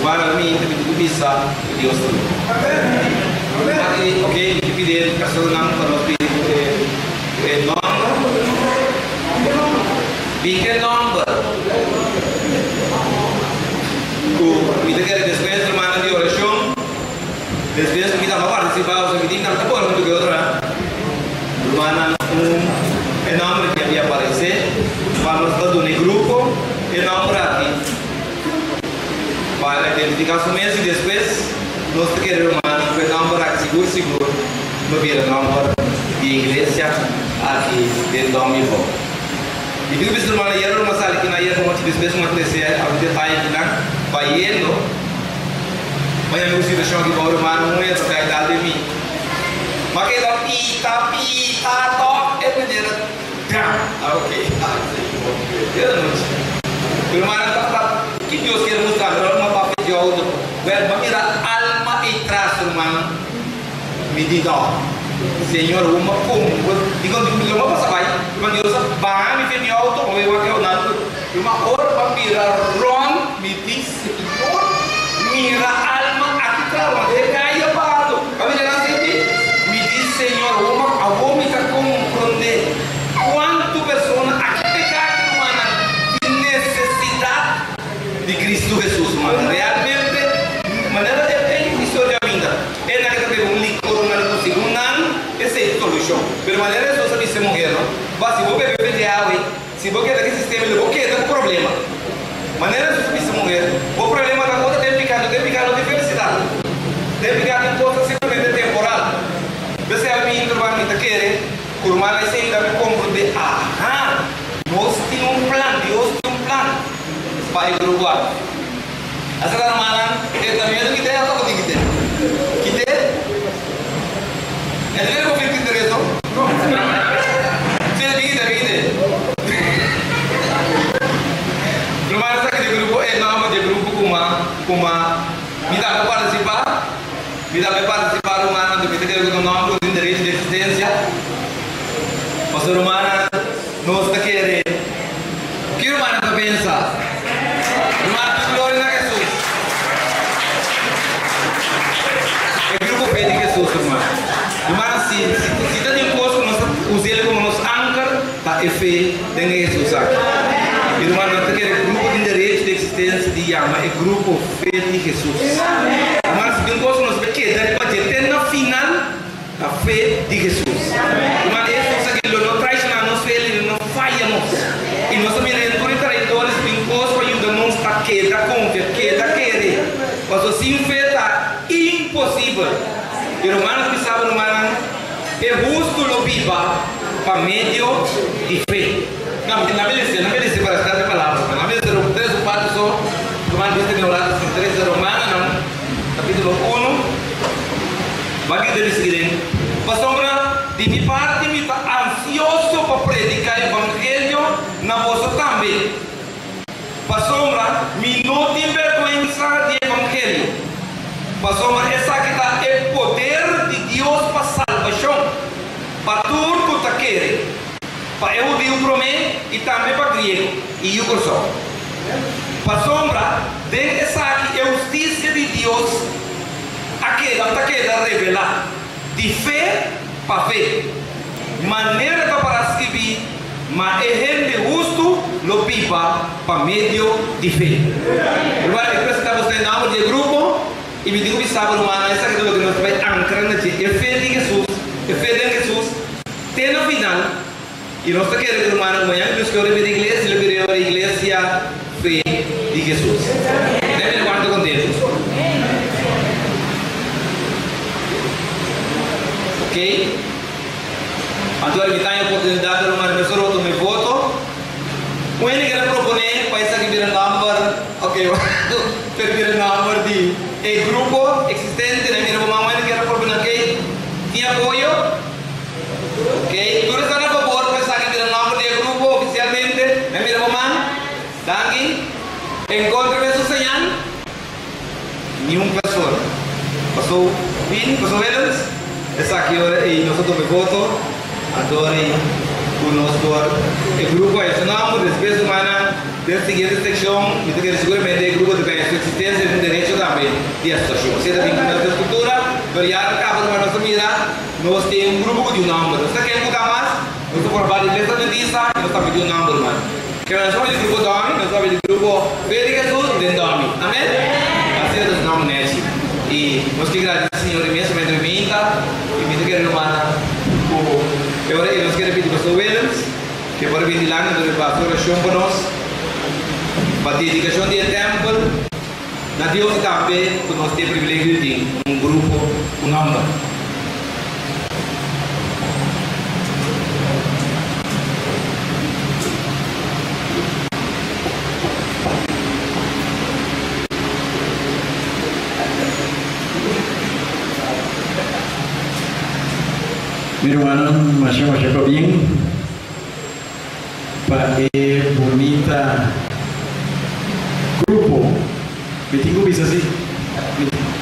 Speaker 7: Para mim, eu bisa Deus tudo. Ok, eu pedi para o nome para nós pedir nome, big number. Me quer despedir do mano de oração. Despedir que estava participando, que tinha tanto bom muito que outra. Mana um nome que havia aparecer, para nós todo no grupo, nome aqui. Para identificar o mês e depois nós queremos o nome aqui seguro, não vira nome de igreja aqui dentro do meu. E tu bisa malayar rumah sali kina ya como te depois uma crescer a detalhe que não vai indo, mas eu preciso deixar que o mano não é para a idade de mim. Mas que dá pita top é primeira. Ok. Eu não sei. O mano tá que Deus quer mostrar uma papel de ouro, vai mirar alma e traço, irmão. Me diz, Senhor, uma como, digo, uma passa vai, mas Deus vai me ver alto, ou eu aqui eu não, uma hora para mirar ron, me diz, Senhor, mira alma aqui traço, de caia parado, kami jangan senti, me diz, Senhor, uma a vomita compreender quanto pessoa aqui pecar que humana de necessidade de Cristo Jesus, mano. Realmente, maneira de ter Cristo de vida. É na que tem licor na segunda, esse é a solução. Pero maneira de você se morrer, não? Mas se você beber de água, se você quer que sistema, você tem um problema. Maneira de você se morrer, o problema da coisa tem pecado de felicidade, tem pecado de coisa simplesmente temporal. Você é alguém que vai me querer, por mais que ainda me compreender, nós temos um plano, Deus tem um plano. Pai berubah. Asal mana kita melihat kita apa kita? Kita, ada yang konflik kita itu? Jadi kita. Belum ada lagi di grupo, nama di grupo kuma. Minta participar rumah untuk kita kira nama untuk direito de existência. Pastor rumah, nós tak kira. Kira mana tak pensar? Glória a Jesus. É grupo fé de Jesus, irmão. Irmão, se está de encosto, nós usamos como nosso âncora, tá? É fé de Jesus aqui. Irmão, nós queremos grupo de direito de existência de Yama, é grupo fé de Jesus. Irmão, se de encosto, nós queremos ter na final a fé de Jesus. Irmão, Jesus aqui não traz na nossa fé, ele não falha nós. E nós também traidores de encosto ajuda-nos a querer. Mas assim fé está impossível. E Romanos que sabe, Romanos, é justo lo viva para meio de fé. Não me disse para estar de palavras. Não me disse 3 ou 4 só. Romanos diz que orados em 3 de Romanos, capítulo 1. Vai que deve seguir. Pastor, de minha parte, me está ansioso para predicar o evangelho na vossa também. Pastor, me não tem vergonha de evangelho. Pastor, essa aqui está é poder de Deus para salvação. Para tudo que está querendo. Para eu digo para mim e também para grego. E eu curso. Pastor, dentro dessa aqui é a justiça de Deus. Aquela revelar. De fé para fé. Maneira para escrever. Mas é gente justo, lo pipa para meio de fé. Agora, depois que você tem nome de grupo, e me digo que sabe, irmão, essa é aquilo que nós vamos ancrar na gente. É fé de Jesus. É fé de Jesus. Tem no final, e nós queremos, irmão, amanhã, que nós queremos ir à igreja, e queremos ir à igreja, fé de Jesus. Deve-me guardar com Deus. Ok? Então, ele tem a oportunidade de uma pessoa tomar voto. O que ele quer proponer para essa que vira number, ok, para vira number de grupo existente, né? Mira, vamos ele quer proponer que tem apoio, ok? Todos estão a favor para essa que vira number de grupo oficialmente, né? Mira, vamos, daqui, encontre essa señal, nenhuma pessoa, passou 20, passou eles, essa aqui e nós tomamos voto. Adore conosco o grupo é chamado después de semana da seguinte secção e que seguramente o grupo de existência tem direito também de associação. Se tem uma estrutura, variar cabo de nossa vida, nós temos grupo de número. Se quer mudar mais, nós estamos trabalhando nessa notícia e nós estamos pedindo número mais. Que nós somos de grupo Domi, nós somos de grupo Feliz Jesus de Domi. Amém? Assim é o nome nesse. E nós que agradecemos Senhor imensamente a vinda e me querem mandar agora nós queremos pedir para o Williams que para vir lá no pastor oração para nós para a dedicação do templo na Deus também que nós temos o privilégio de ter grupo, número.
Speaker 8: Mi hermano, macho bien, para el bonita grupo, me tengo que así,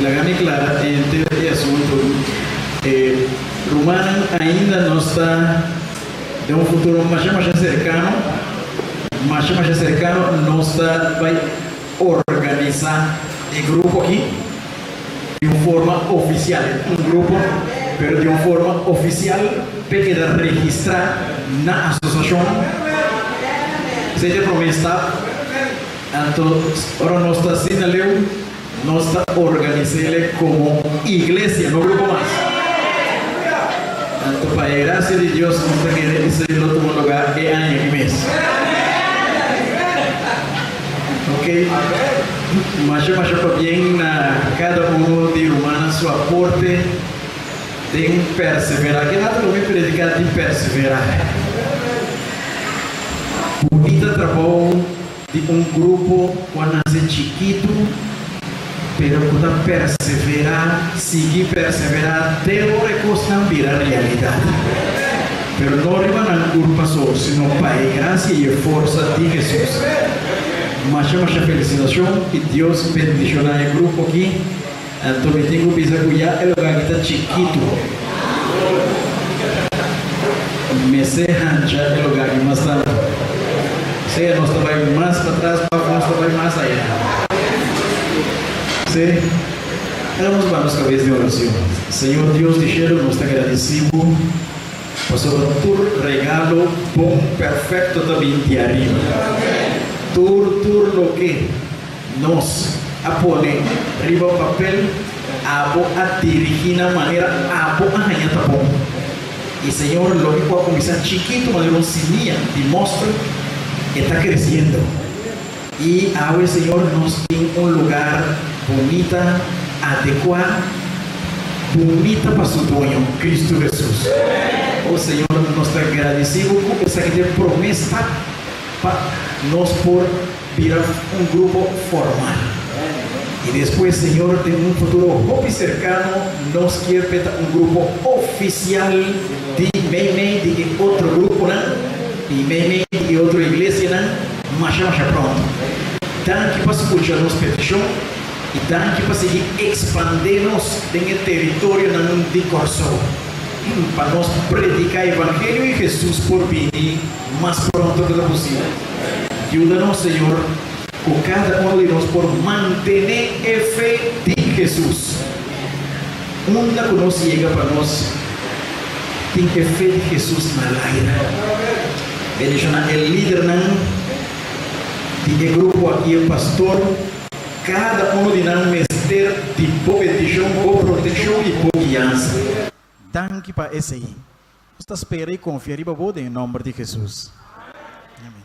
Speaker 8: la gana clara entre el asunto, Rumana ainda no está de un futuro más cercano, no está, va a organizar el grupo aquí de una forma oficial, un grupo pero de una forma oficial para quedar registrado en la asociación. Se te promesa, entonces, ahora no está sin la ley, no está organizado como iglesia, no grupo más. Entonces, para la gracia de Dios, no está queriendo que se lo tome lugar de año y mes. Ok? Mas bien cada uno de humanos su aporte. Tem que perseverar, que nada não me predicar de perseverar. Bonita trabalho de grupo quando nasce chiquito, pero quando perseverar, seguir perseverar, teóricos não vira realidade. Pero não arriba na culpa só, senão para a graça e a força de Jesus. Mas muita felicitação e Deus bendiciona o grupo aqui. Então eu tenho que cuidar do lugar que está chiquito. Me sei ranchar o lugar que nós estamos. Se nós estamos mais para trás, nós estamos mais allá. Se vamos para nossa cabeça de oração. Senhor Deus de céu, nós te agradecemos por tu regalo bom, perfeito também de arriba. Tudo lo que nós apone riba papel abo a dirigir de manera abo a ganhar tá bom y Señor lo que pueda comenzar chiquito manera un semilla demuestra que está creciendo y ahora Señor nos tiene un lugar bonita adecuado bonita para su dueño Cristo Jesús. Oh Señor, nos agradecemos por esa que te promesa para nos por virar un grupo formal. Y después, Señor, en un futuro muy cercano, nos quiere un grupo oficial de Meme, de otro grupo, ¿no? Y Meme, de otra iglesia, ¿no? Más pronto. Dan que para escuchar nuestra petición y dan que para seguir expandirnos en el territorio de Corso. Para nos predicar el Evangelio y Jesús por venir más pronto que lo posible. Ayúdanos, Señor, con cada uno de nosotros por mantener la fe de Jesús. Una que nos llega para nosotros, tiene que fe de Jesús en la vida. Bendición el líder del grupo aquí, el pastor, cada uno de nosotros meter de bendición, protección y guianza. Danke para esse aí. Você espera e confia em nome de Jesus. Amém.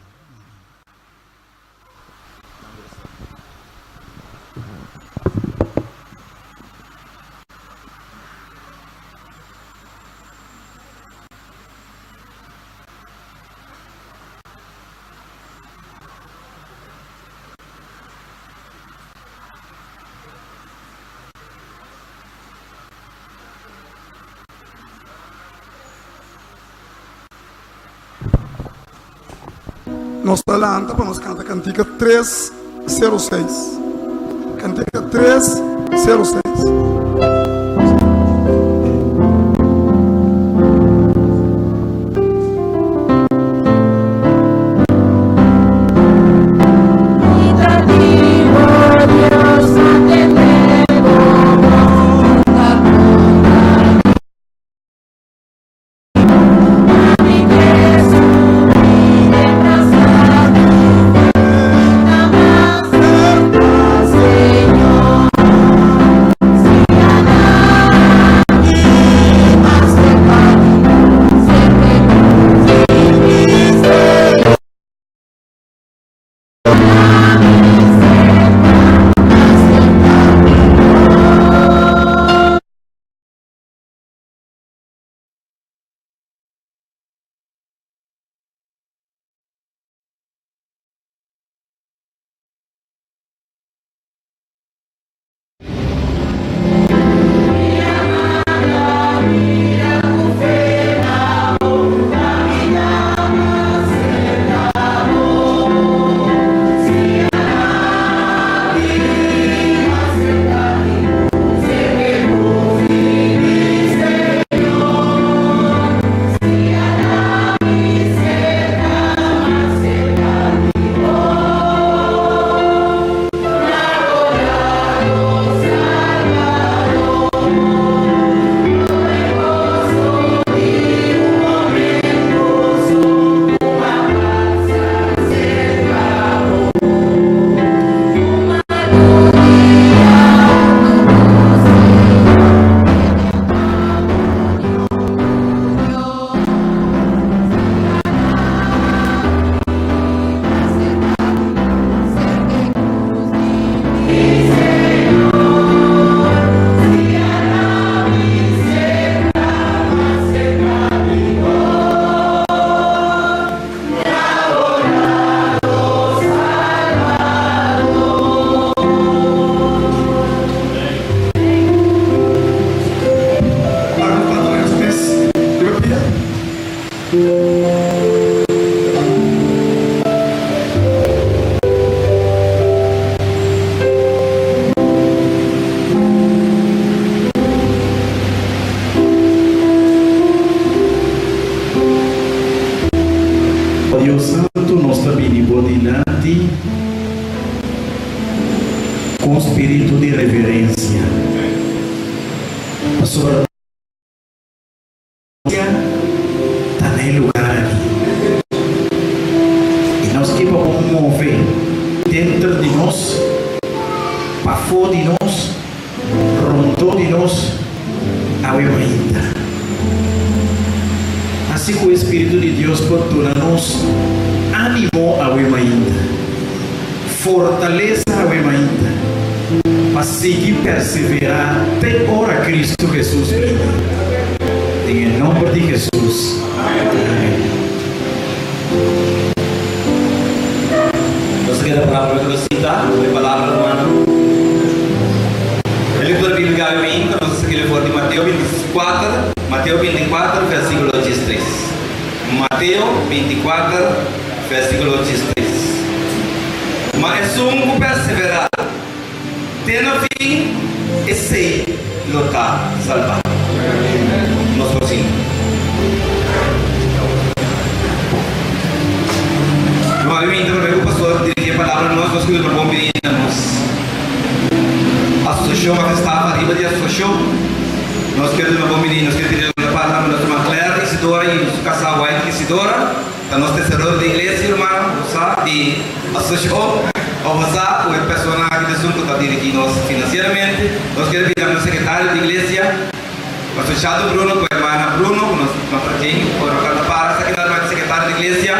Speaker 3: nos talanta para nos cantar Cantiga 306. Cantiga 306.
Speaker 8: Dios Santo nos está vindo delante com espírito de reverência. A sua está no lugar aqui. E nós que vamos mover dentro de nós, para fora de nós, rondou de nós, a ainda. Assim que o Espírito de Deus pode tornar-nos ânimo a ainda, fortaleza a ainda, para seguir perseverar até hora Cristo Jesus venha. Em nome de Jesus. Amém.
Speaker 7: Nós queremos falar para você, tá? A palavra humana. A leitura bíblica é bem, nós queremos falar de Mateus 24, versículo 23. Mateus 24, versículo 23. Mas um perseverar, tendo fim, e sei lutar, salvar. Nós conseguimos. Então, o pastor dirige a palavra, nós queremos uma bombinha, associação que estava arriba de associação. Nós queremos uma bombinha, nós queremos uma palavra, nós temos Claire Isidora e o casal White Isidora, da nossa tesouro da igreja, irmã, de associação, ou o personagem de assunto que está dirigindo nós financeiramente. Nós queremos pedir ao secretário da igreja, o associado Bruno, com a irmã Bruno, nós pretendemos, por cada para, secretário da igreja,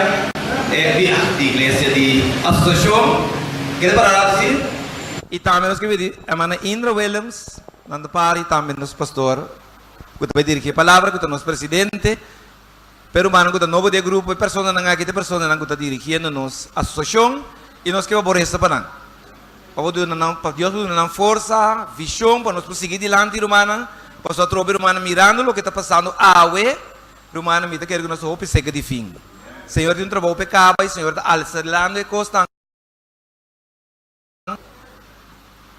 Speaker 7: de igreja de associação. Quero parar assim. E também nós queremos pedir a irmã Indra Williams, nando para, e também nosso pastor, que vai dirigir a palavra, que é nosso presidente, pero humano que é novo de grupo, e pessoa não aqui, a pessoa não está dirigindo nossa associação, e nós queremos aborrecer para nós. Para Deus nos dar força, visão, para nós seguir adiante, irmã, para nós trocar, irmã, mirando o que está passando, humano, me quer que nós roupa seca de fim. Senhor, tem um trabalho pecado, e Senhor, alçando e costando.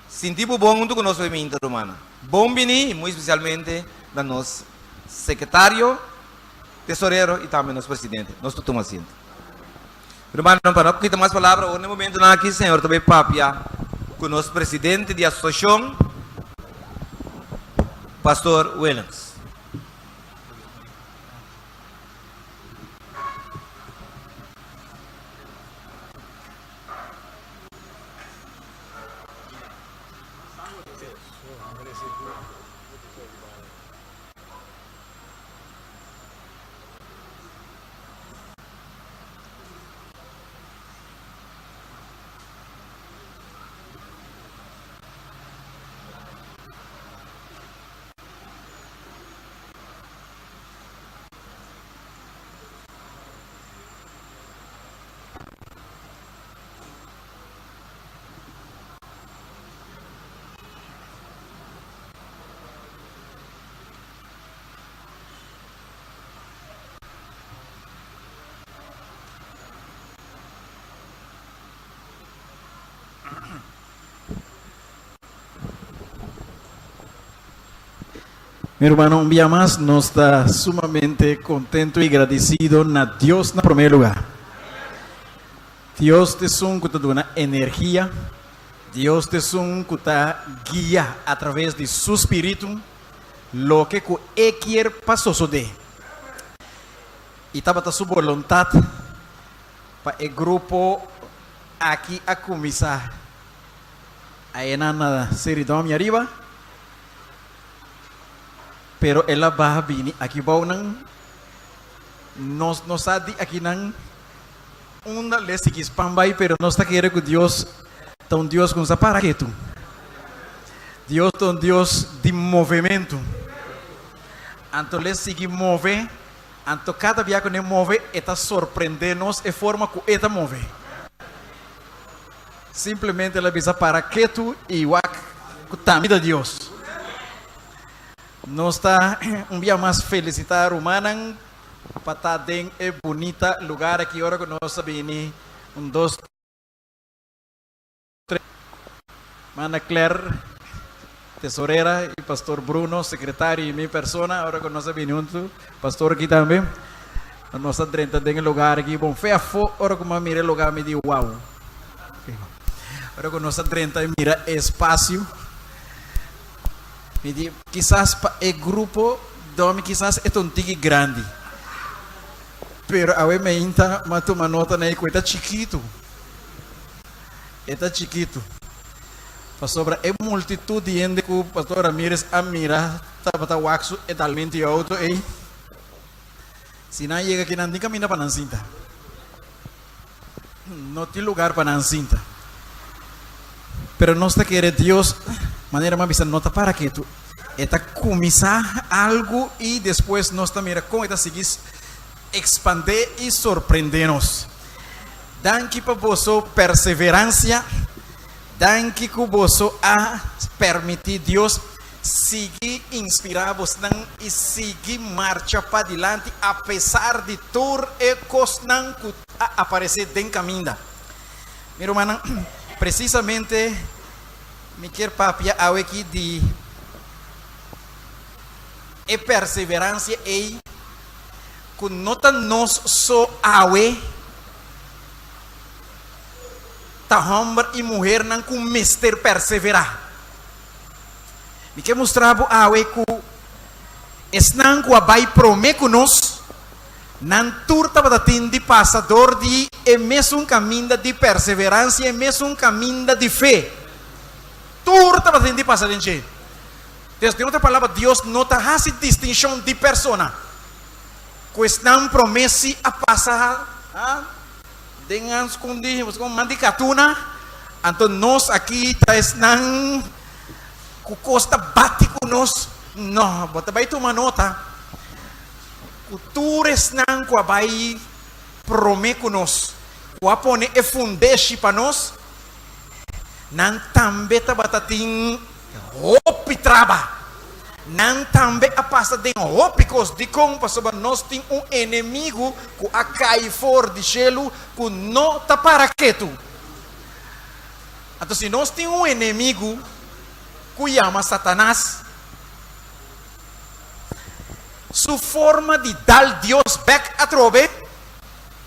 Speaker 7: Sentir bom junto conosco, minha romana. Bom venir, muito especialmente, da nosso secretário, tesoreiro e também nosso presidente. Nós tomamos assento. Irmão, não para não mais palavras, no momento aqui, Senhor, também papia com o nosso presidente da associação, Pastor Williams.
Speaker 8: Mi hermano, un día más nos está sumamente contento y agradecido a Dios en primer lugar. Dios es un que te da una energía, Dios es un que te guía a través de su espíritu, lo que cualquier paso de. Y estaba su voluntad para el grupo aquí a comenzar a llenar seridón y arriba. Pero ela vai vir aqui bom nos adi aqui não uma leste que spambai pero nós está querendo que Deus tão Deus com essa para que tu Deus tão Deus de movimento anto leste que move anto cada dia que ele move está surpreendendo-nos e forma que ele move simplesmente ela visa para que tu e o também de Deus. Nós está um dia mais felicitar o Manang para estar em bonita lugar aqui agora que nós sabemos 2, 3 Mana Claire tesoreira e pastor Bruno secretário e minha persona agora que nós sabemos junto pastor aqui também nós está dentro em lugar aqui bom fé fo agora que mira o lugar me diz uau agora que nós está dentro mira espaço. Quizás el grupo dorme quizás es un tigre grande, pero a me inta uma nota na está chiquito, para sobre a multitud de gente que o pastor Ramírez admira, está waxo é talmente alto e se não chega aqui não tem caminho para Nancinta, não tem lugar para Nancinta, pero não está querendo Deus maneira mais bisa nota para que tu eta começar algo e depois nós também como eta seguir expandir e surpreender-nos. Danke para vossa perseverança, danke que vosso a permitir Deus seguir inspirar-vos e seguir marcha para adiante apesar de tudo e cosnan que aparecer dentro caminho. Meu irmão, precisamente me quer papia ao aqui de perseverança e que nota nós só awe ta homem e mulher não com mister perseverar. Me quer mostrar awe que esnan que vai prometer com nós não turta para de passador de é mesmo caminho de perseverança é mesmo caminho de fé. Turta para de passar em gente. Desde outra palavra, Deus não hace distinção de persona. Questão promessa a passar, dengan escondidos com mandicatuna, então nós aqui estamos com costa bate com nós. Não, bota vai tomar nota. Culturas não com vai prometer com nós, com a pone e fundeshi para nós. Nan também tá batating hopi traba.
Speaker 9: Não também a passa de ópicos de como para nós tem inimigo que a cai fora de gelo que não está para quieto. Então se nós tem inimigo que chama Satanás, sua forma de dar Deus back a trove,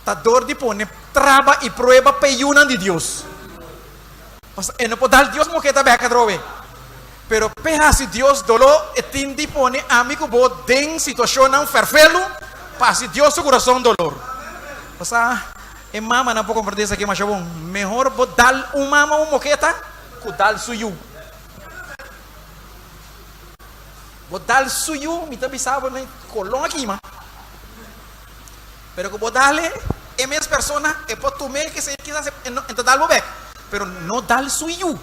Speaker 9: tá dor de pôr trava e prueba peiuna de Deus. E não pode dar Deus moqueta back a trove. Pero peha si Deus dolor e tindi pone amigo bo den situação não ferfelo, para si Deus seu coração dolor. Pasa e mama não pode compreender isso aqui mas bom, melhor bo dar mama moqueta que dar suyu. Bo dar suyu, me tá bisava nem colão aqui, ma. Pero que bo darle e mesma persona e pode tomar que se quizás então dar bo back, pero não dar suyu.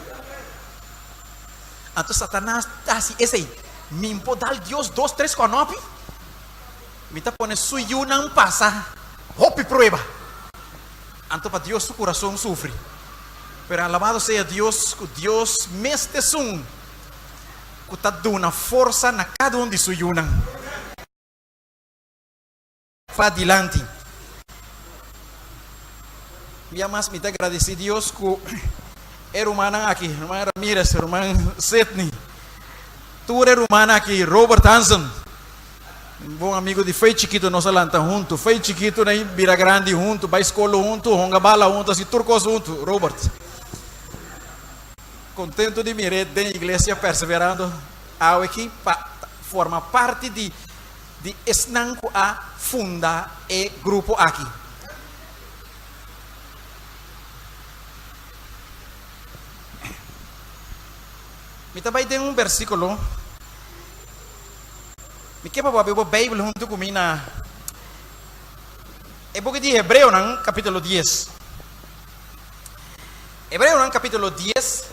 Speaker 9: Então Satanás está assim, esse aí, me pode dar Deus 2, 3 conopi, me tá pondo suyu não passa, hopi prueba. Então para Deus seu coração sofre. Pero alabado seja Deus, que Deus meste sun, que está dando força na cada um de suyu não. Para adiante. Minha mais me tá agradecer Deus que hermana aqui, irmã Ramirez, irmã Sidney, tu hermana aqui, Robert Hansen, um bom amigo de Fei Chiquito, nós alanta junto, Fei Chiquito, né, Vira Grande junto, vai escola junto, Hongabala junto, assim, Turcos junto, Robert. Contento de mirar da igreja perseverando, aqui, forma parte de esnanco a funda e grupo aqui. Me também tem versículo. Me quer para a Bíblia junto comigo na. É book de Hebreu, não? Capítulo 10. Hebreu, não? Capítulo 10.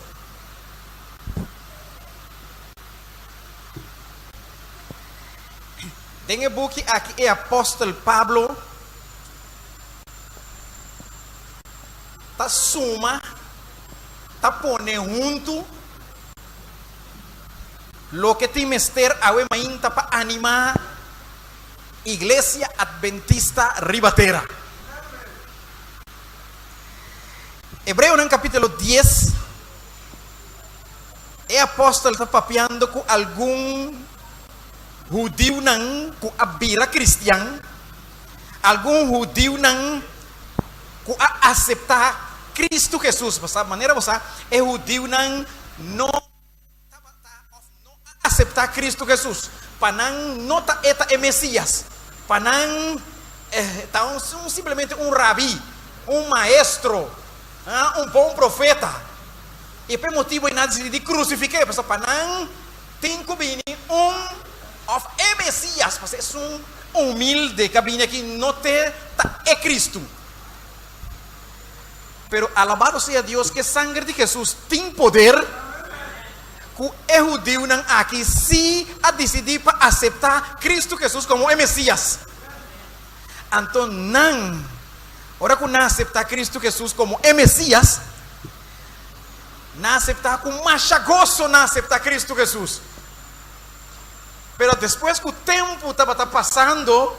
Speaker 9: Tem um book aqui, é apóstolo Pablo. Tá suma. Tá pone junto. Lo que tem mester awe mainta para animar Iglesia Adventista Ribatera. Hebreu no capítulo 10. É apóstolo está papiando com algum judeu não com abira cristiano, algum judeu não com aceitar Cristo Jesus. Essa maneira você é judeu não aceitar Cristo Jesus, para não nota eta Messias, para não simplesmente um rabi, um maestro, um bom profeta, e por motivo de nada de crucificar, para não tem que vir of Messias, para ser humilde que vem aqui não ter é Cristo. Pero alabado seja Deus que sangue de Jesus tem poder. O judeu não aqui se a decidir para aceitar Cristo Jesus como o Messias. Então não, ora que não aceitar Cristo Jesus como o Messias, não aceitar com mais gozo, não aceitar Cristo Jesus. Pero depois que o tempo estava passando,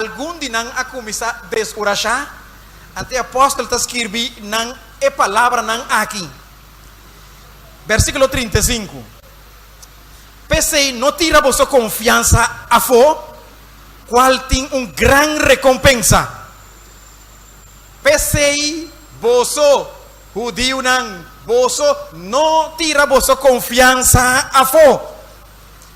Speaker 9: algum dia não a começar a descorajar, até o apóstolo está escrevendo não é palavra não aqui. Versículo 35. Pese não tira vossa confiança a fo, qual tem gran recompensa. Pese vosso judeu não, vosso não tira vossa confiança a fo.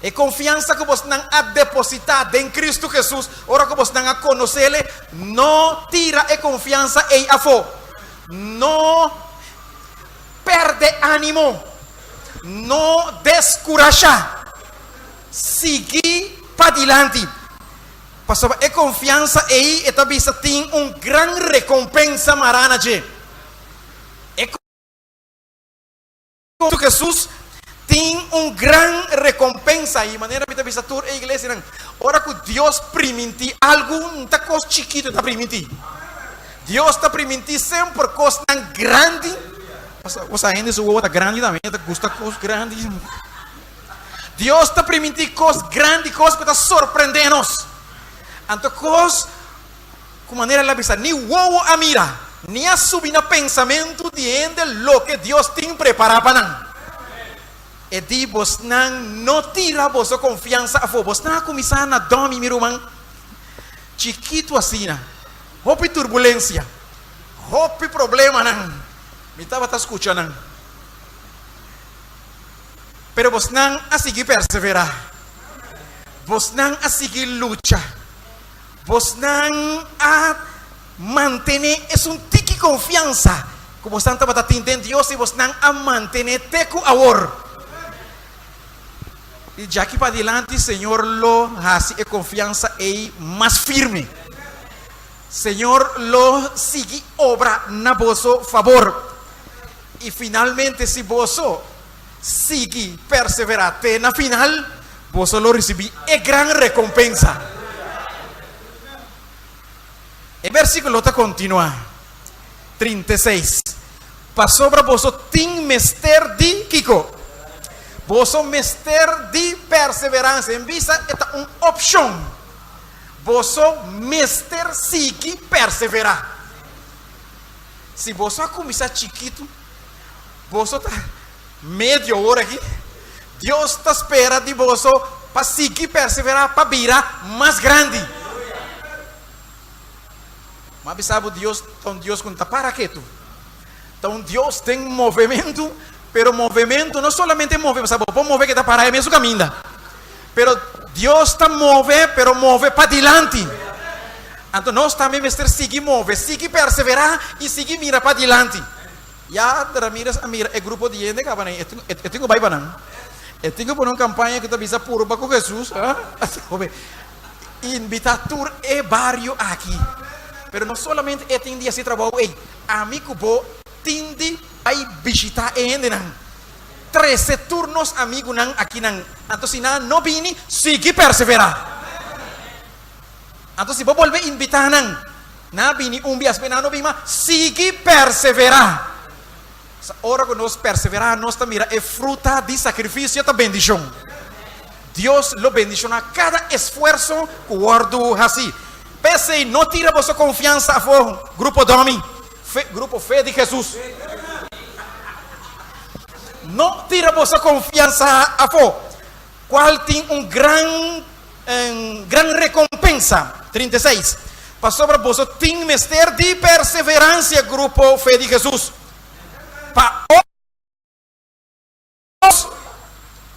Speaker 9: E confiança que você não a depositar em Cristo Jesus, ora que você não a conhecer, não tira a confiança em a fo. Não perde ânimo. Não descorajar, seguir para adiante. Pastor, é confiança aí, e talvez tem grande recompensa marana. É que Jesus tem grande recompensa aí, maneira que talvez a tua igreja não. Ora que Deus permite algo, não está coisa chiquito, está permitindo. Deus está permitindo sempre coisa tão grande. Você ainda sua outra grande também, gusta coisa grande. Deus está permitindo coisas grandes, coisas para surpreender-nos. Então, coisas, com maneira de avisar, nem uou a mira, nem a subir no pensamento de lo que Deus tem preparado para nós. E di, vos não tira vossa confiança a vos não começar a dormir, meu irmão, chiquito assim, houve turbulência, houve problema, não. Me estava escutando. Pero vos não a seguir perseverar. Vos não a seguir luta. Vos não a manter um tique de confiança. Que vos não estava atendendo Deus e vos não a manter teco amor. E de aqui para adiante, Senhor, lo hace e confiança é mais firme. Senhor, lo sigue obra na vosso favor. E finalmente, se vosso sigue perseverar até na final, vosso lo recebi é grande recompensa. O versículo está continua. 36. Passou para vosso tem mester de Kiko. Vosso mester de perseverança. Em vista, é uma opção. Vosso mester sigue perseverar. Se você começar chiquito, você está meia hora aqui. Deus está espera de você para seguir perseverar, para virar mais grande. Mas sabe Deus, então Deus conta para quê tu? Então Deus tem movimento, pero movimento não solamente move, sabe? Pode mover que está para aí mesmo caminho. Pero Deus está move, pero move para adiante. Então nós também vamos seguir mover, seguir perseverar e seguir mirar para adiante. Ya Ramírez mira el grupo de gente que van ahí. Eu tenho vai para não. Eu tenho por uma campanha que está visa purba com Jesus. Invitatur é barrio aqui. Pero não solamente é tem dia se trabalho. Amigo bo tindi vai visitar ainda não. 13 turnos amigo não aqui não. Então se não vini, sigue perseverar. Então se vou volver invitar não. Não vini bias pena não vima, sigue perseverar. Ora que nós perseverar, nós também é fruta de sacrifício da bendição. Deus lo bendiciona cada esforço que guardo assim. Pese não tira vossa confiança a fora, grupo Domi, grupo Fé de Jesus. Não tira vossa confiança a fora. Qual tem grande recompensa. 36. Passou para você tem mester de perseverança, grupo Fé de Jesus. Para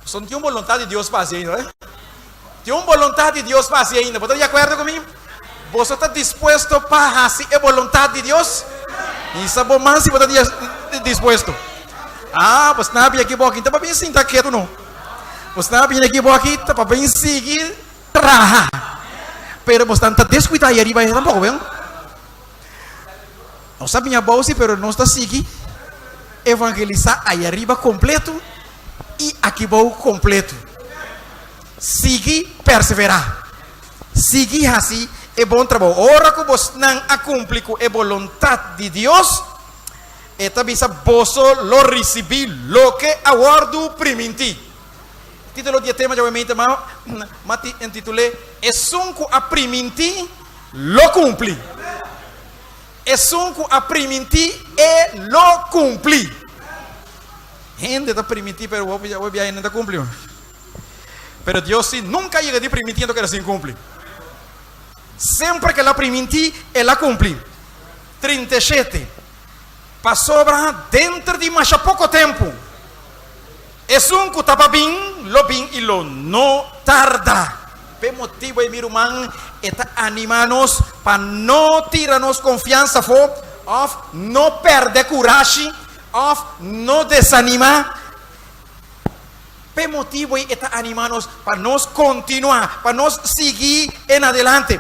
Speaker 9: só tem uma vontade de Deus fazer ainda, né? Tem uma vontade de Deus fazer ainda. Você está de acordo comigo? Você está disposto para fazer a vontade de Deus? E sabe mais se você está disposto? Você não vem aqui para aqui, está para bem sentar quieto não. Você não vem aqui para aqui, está para bem seguir trabalhar. Pero você está descuidado e arriba tampoco, ¿ven? Não sabe minha bolsa, pero não está seguindo. Evangelizar aí arriba completo e aqui vou completo. Seguir perseverar. Seguir assim é bom trabalho. Ora que você não cumpre com a vontade de Deus, e também você lo recebi lo que aguardo primiti. Título de tema obviamente mas intitulei é sunco a primiti lo cumpri. É sunco a permitir e lo cumprir. Gente está permitindo, pero hoy ainda não cumpriu. Pero Deus sim nunca chega de permitindo que ela se cumpre. Sempre que ela permitir, ela cumpre. 37. Passou dentro de mais pouco tempo. É sunco estava bem, lo bem e lo não tarda. Por motivo, meu irmão, está animando-nos para não tirar-nos confiança, of não perder coragem, of não desanimar. Por motivo, está animando-nos para nós continuar, para nós seguir em adelante.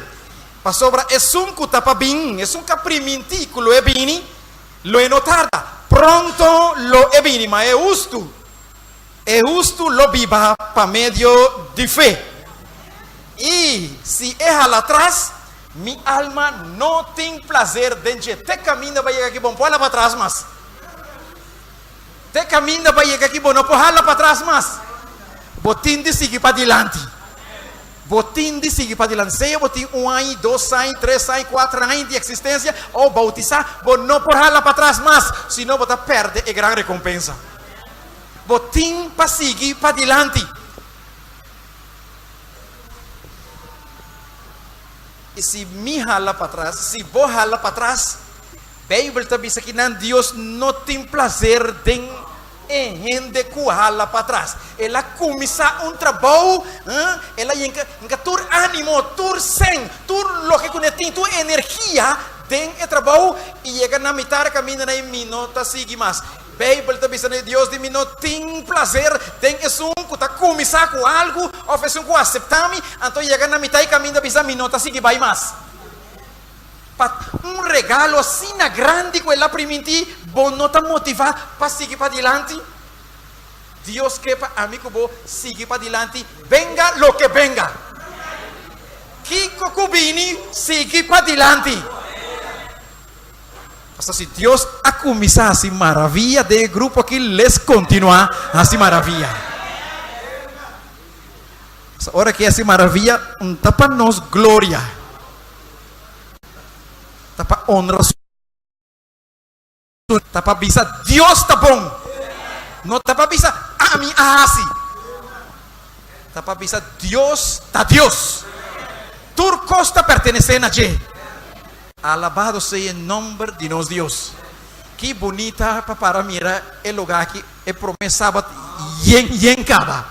Speaker 9: Para sobra, é um que está bem, é um que primitículo é bem, lo é não tarda. Pronto lo é bem, mas é justo lo viva para meio de fé. E se erra lá atrás, minha alma não tem prazer de te caminho vai chegar aqui bom, põe lá para trás mas te caminho vai chegar aqui bom, não põe lá para trás mas botin de seguir para adiante. Botin de seguir para adiante. Seja botin 1 ano, 2 anos, 3 anos, 4 anos de existência, ou bautizar, vou não por lá para trás mais, senão vou perder a grande recompensa. Botin para seguir para adiante. E se me rala para trás, se vou rala para trás, a Bíblia está dizendo que não, Deus não tem prazer em gente que rala para trás. Ela começa trabalho, ela enca tur ânimo, tur sen, tur lo que tem, tur energia, tem o trabalho e chega na metade caminho na minuta sigue mais. Bíblia está dizendo Deus de mim não tem prazer, tem isso que está começar com algo, oferecer com aceitar-me, então chega na metade caminho da bisa minuta sigue vai mais. Regalo assim na grande que ela permite, bom não está motivado para seguir para adiante. Deus quer para amigo bom seguir para adiante, venga lo que venga. Kiko Cubini sigue para adiante. Se Deus a começar assim maravilha de grupo que les continua assim maravilha. Ora que assim maravilha tá para nós glória, tá para honra, tá para bisa Deus tá bom, não tá para bisa a mim assim, tá para bisa Deus tá Deus. Turcos tá pertenecendo a G. Alabado sea el nombre de nuestro Dios. Qué bonita para mirar el lugar que es promesa y caba.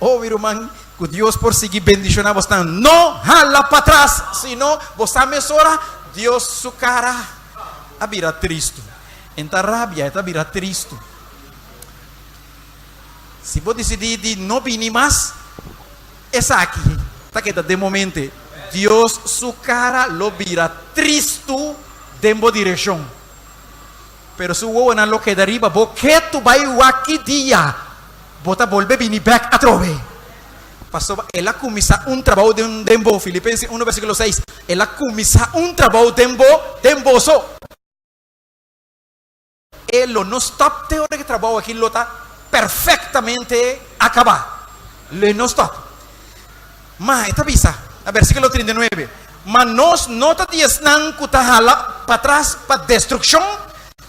Speaker 9: Oh, mi hermano, que Dios por seguir bendicionando vos no jala para atrás, sino vos ahora Dios su cara a virar triste. Enta rabia, está virar triste. Si vos decidís de no venir más, es aquí. Está que de momento. Dios su cara lo vira triste de una dirección. Pero su huevo no lo queda arriba. Porque tú vas aquí día. Vota volver a venir back a trove. Pasó, ella comienza un trabajo de un dembo. Filipenses 1 versículo 6. Ella comienza un trabajo de demboso. Él no stop teoría que trabajo aquí lo está perfectamente acabado. Le no stop. Ma, esta visa. Versículo 39. Mas nós não está dizendo que está para trás para destruição,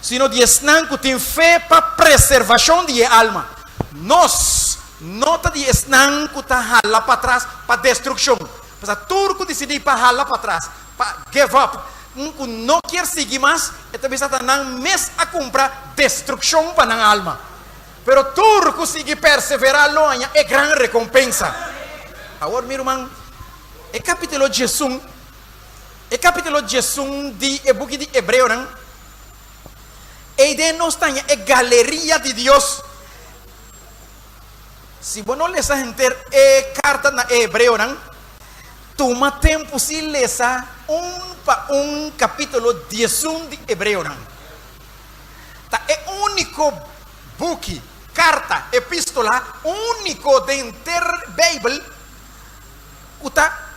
Speaker 9: sino dizendo que tem fé para preservação de alma. Nós não está dizendo que está para trás para destruição. Mas tudo que decidir para para trás, para give up, que não quer seguir mais, então está dando mês a comprar destruição para a alma. Pero tudo que seguir perseverar longe é grande recompensa. Agora, meu irmão, o capítulo de Jesus de book de Hebreu, e de nós tem a galeria de Deus. Se você não lesa enter a carta na Hebreu, toma tempo se lesa um capítulo de Jesus de Hebreu. Tá é único book, carta, epístola, único de enter Bible, que está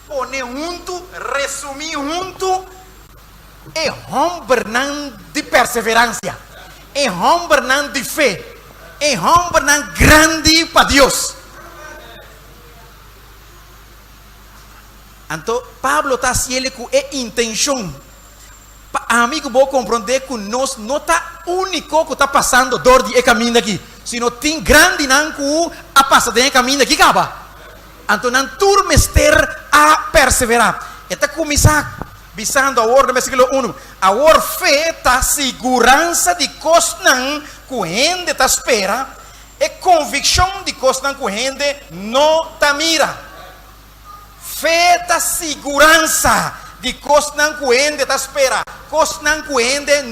Speaker 9: pone junto, resumir junto, é homem de perseverança, é homem de fé, é homem grande para Deus. Então, Pablo está haciendo com a intenção, amigo, vou compreender que nós não está único que está passando dor de caminho aqui, sino tem grande não que a passar de caminho aqui acaba. Então, não turmester a perseverar. Está começando, visando a ordem, versículo 1. A ordem fé está segurança de coisas que a gente está espera, e convicção de coisas que a gente não está mira. Fé está segurança de coisas que a gente está espera, coisas que a gente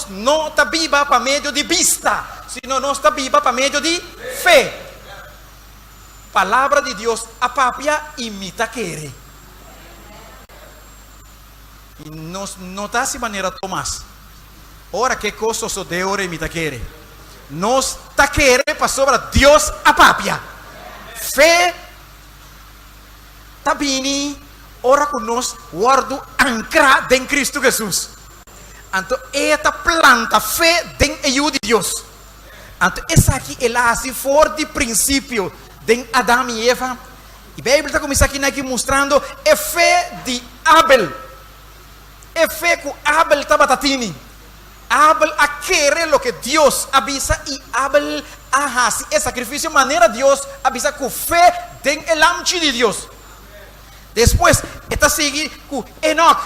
Speaker 9: não está viva para meio de vista, sino não está viva para meio de fé. Palavra de Deus, a papia imita querer. E nos nota de maneira Tomás. Ora que coisa so de ora imita querer. Nos ta querer para sobre Deus a papia. Fé tabini ora com nós guardo ancra em Cristo Jesus. Então esta planta fé den ajuda de Deus. Então, esse aqui é lá, assim, for de princípio de Adão e Eva. E a Bíblia está começando aqui mostrando a fé de Abel. A fé que Abel estava tendo. Abel a querer o que Deus avisa e Abel a hacer el sacrificio de manera Dios avisa con fe den el amchi de Dios. Después, esta sigue con Enoch.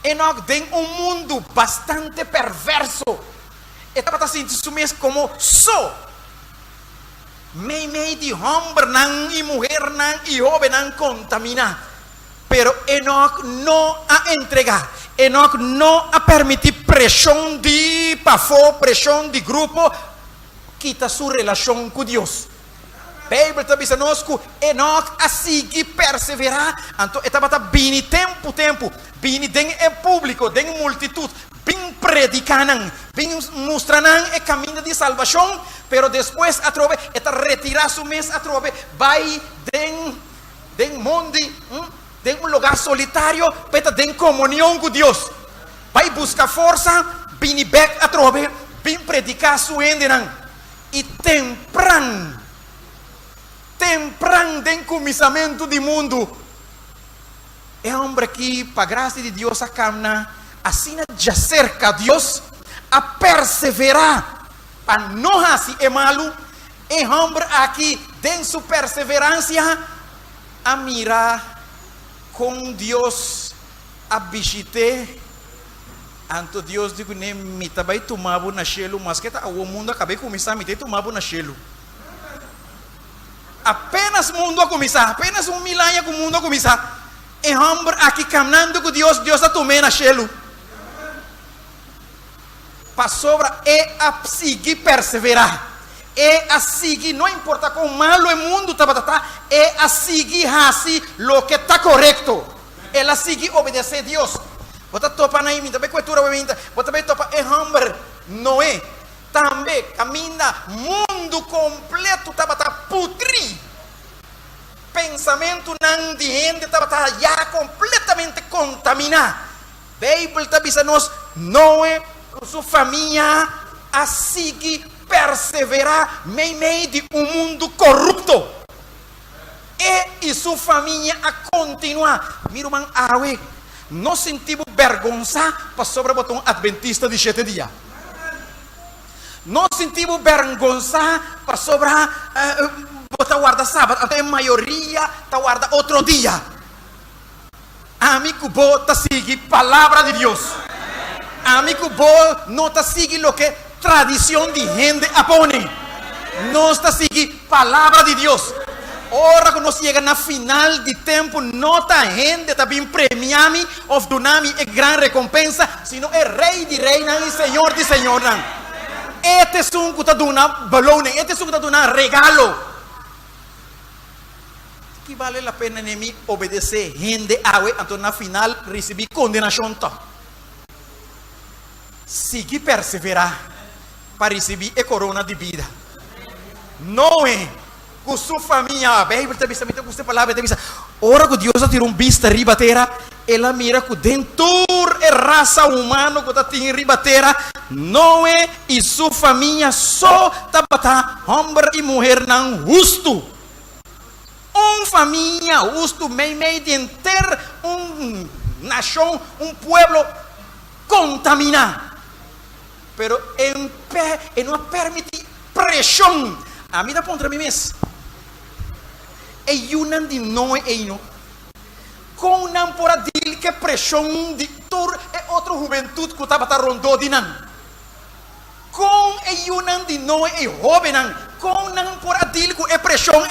Speaker 9: Enoch den un mundo bastante perverso. Esta pata sin sumes como me de hombre nan y mujer nan y joven nan contamina. Pero Enoch no ha entregado. Enoch no ha permitido presión de pafo, presión de grupo, quita su relación con Dios. Bíblia está dizendo que Enoch a seguir perseverar. Então, estava bem tempo, bem em público, em multitud, bem predicando, bem mostrando o caminho de salvação, pero depois a trove, está retirar su mês a trove, vai den monte, de um lugar solitário, para ter comunhão com Deus. Vai buscar força, vem back a trove, vem predicar su endenan. E temprano, de começamento do mundo, é homem que, para a graça de Deus, a camina, assim já cerca a Deus, a perseverar, para não fazer malo, é homem aqui, de sua perseverança, a mirar com Deus a visite. Anto Deus digo nem me tabai tomava na chelo, mas que tá o mundo acabei começar me ter tomava na chelo. Apenas mundo a começar, apenas milagre com o mundo a começar. É homem aqui caminhando com Deus, Deus a tomei na chelo. Para sobra é a seguir perseverar. É a seguir, não importa quão malo o mundo está, é a seguir assim o que está correto. É a seguir obedecer a Deus. Você topa na imita, bem cultura, você bem topa é homem, Noé, também caminha mundo completo, estava putri. Pensamento não de gente estava já completamente contaminado. Bíblia está dizendo Noé, sua família, a seguir perseverar meio de mundo corrupto. E sua família a continuar. Mira, man, awe, não sentimos vergonha para sobre o botão adventista de 7 dias. Não sentimos vergonha para sobre botar guarda sábado. Até a maioria está guarda outro dia. Amigo, bota seguir palavra de Deus. Amigo, não está seguindo o que tradição de gente apone. Não está seguindo palavra de Deus. Ora que nós chega na final de tempo, não está gente está bem premiado ou donami é grande recompensa, sino é rei de reina e senhor de senhor. Este é um que está dando balão, este é um que está dando regalo. Que vale a pena nem me obedecer gente awe, então na final recebi condenação. Seguir perseverar para receber a corona de vida. Não é com sua família, a Bíblia está dizendo com essa palavra, está dizendo, ora que Deus tirou vista riba terra, ela mira que dentro é raça humana que está em riba terra, não é e sua família só está homem e mulher não justo. Família justo meio de inteiro, nação, pueblo contaminado. Pero em não permite pressão. A mim dá contra mim mesmo. E uma de nós com não por adil que pressão de tur é outra juventude que estava rondando de não. Com uma de nós é jovem não. Com não por adil que é pressão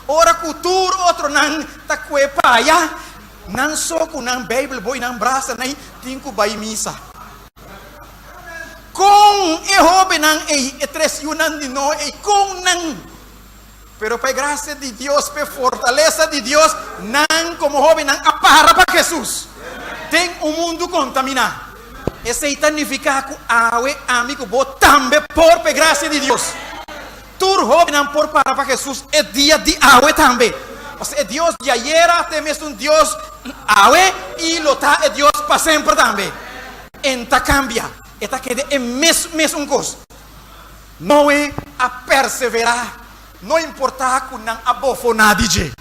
Speaker 9: ora que tur outro não tá com paia. Não só com não Bíblia boi não braça nem tinco vai missa. Com jovem não é três uma de nós é com não. Pero para graça de Deus, para fortaleza de Deus, não como jovem não apara para Jesus. Tem mundo contaminado. Esse significa que amigo bom também por graça de Deus. Tu jovem não por para Jesus é dia de awe também. Ou seja, Deus de ayer até mesmo Deus awe e lota é Deus para sempre também. Enta cambia. Esta que é mesmo coisa. Não é a perseverar, não importa com não abofonadije,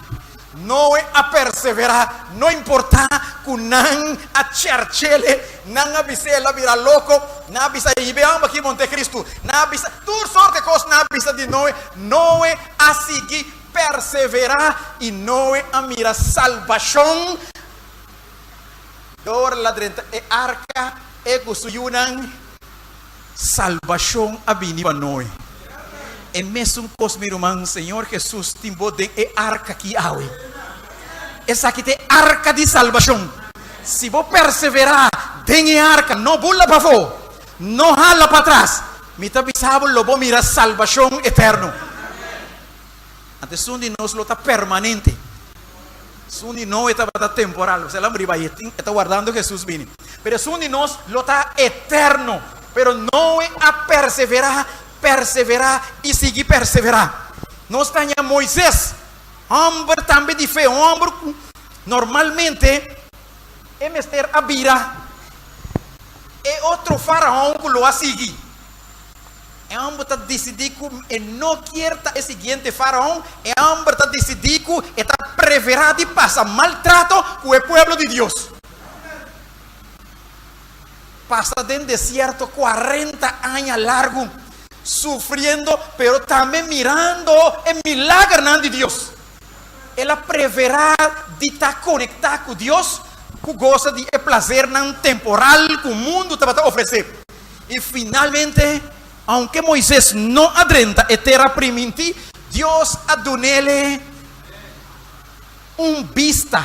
Speaker 9: não é a perseverar, não importa com não a cherchele, não a bisela vira louco, não a bisa ibeamba aqui Monte Cristo, não a bisa, tudo sorte coisa não a bisa de não é a seguir, perseverar e não é a mira salvação. Dor la drenta e arca e gusuyunan salvação a bini para nós. E mesmo cosmirumang Senhor Jesus timbo de e arca que awe. Essa aqui é arca de salvação. Se vou perseverar, tem e arca, não bula para fora, não hala para trás. Me tá bisabo lobo mira salvação eterno. Antes um de nós lota permanente. Sundi não está temporal, você lembra está guardando Jesus viene. Pero sundi nós lo está eterno, pero não é a perseverar e seguir perseverar. Nós temos Moisés, homem também de fé, homem normalmente é mestre a vira, é outro faraó que lo a seguir. É homem que decidido e não quer o seguinte faraó, é homem que decidido e está preparado de passar maltrato com o povo de Deus. Passa dentro do deserto 40 anos largo, sofrendo, pero também mirando o milagre de Deus. Ela preparada de estar conectada com Deus, que gosta de prazer não temporal que o mundo está a oferecer. E finalmente, aunque Moisés não adrenta e terra priminti, Deus adonele vista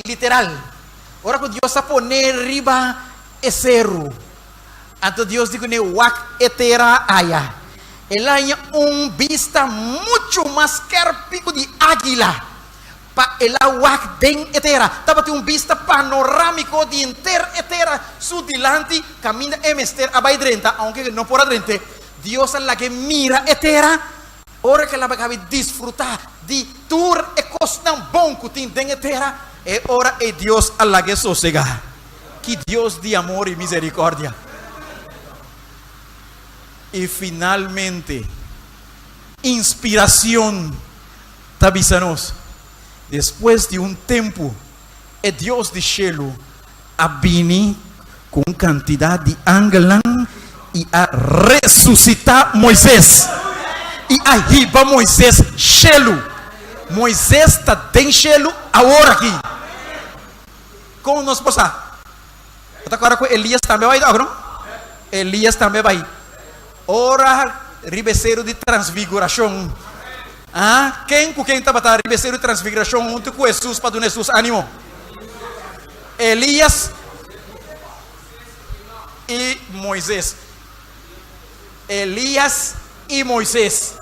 Speaker 9: literal. Ora que Deus a poner riba e cerro. Então Deus diz que wak e terra aya. Ela é vista muito mais carpico de águila. Pa ela wak den etera, tava tem vista panorâmico de inteira etera sudilante caminha emester abai drenta, aunque não por adrente, Deus la que mira etera, ora que ela vai desfrutar de tour e costa bom que tem den etera, e ora é Deus la que sossega, que Deus de amor e misericórdia. E finalmente, inspiração tabisanos. Después de un tiempo, el Dios de cielo a venir con cantidad de ángeles y a resucitar Moisés. Y ahí va Moisés cielo. Moisés está en cielo ahora aquí. ¿Cómo nos pasa? ¿Te acuerdas que Elías también va a ir? Elías también va a ir. Ora ribeceiro de transfiguración. Quem estava a receber a transfiguração junto com Jesus para dar Jesus ânimo? Elias e Moisés. Elias e Moisés.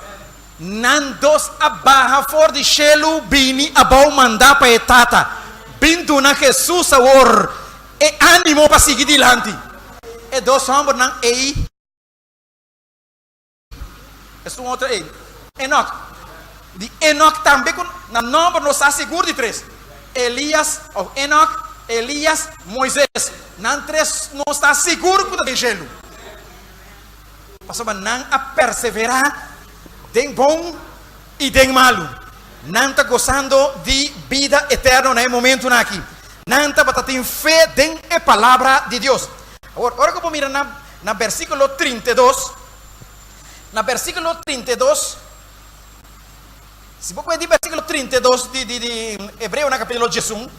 Speaker 9: Não dos abaixo fora de chelo bini abau mandar para etata. Bintu na Jesus agora e ânimo para seguir adiante. E dois homens não ei. É outro ei. Enoch. De Enoch também, na nome nos assegura de três. Elias, Enoch, Elias, Moisés. Não três não está seguro que tem gelo. Passou não a perseverar, tem bom e tem malo. Não está gozando de vida eterna no momento aqui. Não está tendo fé em a palavra de Deus. Agora que eu vou mirar na versículo 32. Na versículo 32. Se você ver versículo 32 de Hebreu, no capítulo 1,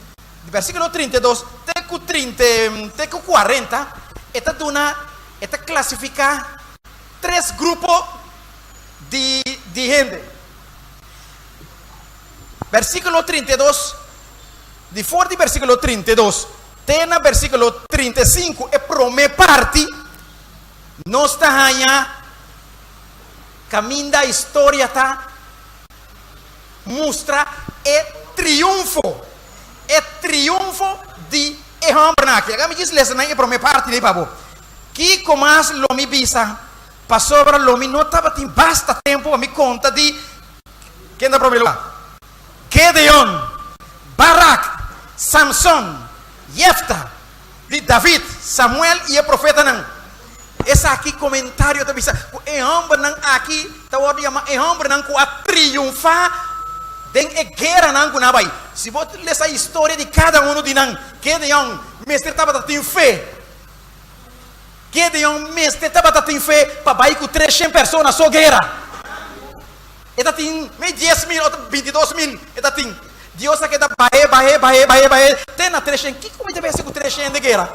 Speaker 9: versículo 32, até 40, está classificar três grupos de gente. Versículo 32, de fora de versículo 32, tem na versículo 35, a primeira parte, não está aí, caminho da história está. Mostra o triunfo de Ehombrnak. Agora me diz lesa na primeira parte de Pabo. Que como as lomi bisa passou para lomi não estava tem basta tempo para me conta de quem da primeira. Gedeon, Barak, Samson, Jefta, de David, Samuel e o profeta não. Essa aqui comentário também é homem não aqui, tá o chama é homem não com a triunfar den é guerra não com nabai. Se você ler essa história de cada um de nós, Gedeon, mestre tava tendo fé. Gedeon, mestre tava tendo fé para baixo com 300 pessoas só guerra. Eta tem 10.000 ou 22.000, eta tem Deus aqui da bae, tem na 300, que como deve ser com 300 de guerra?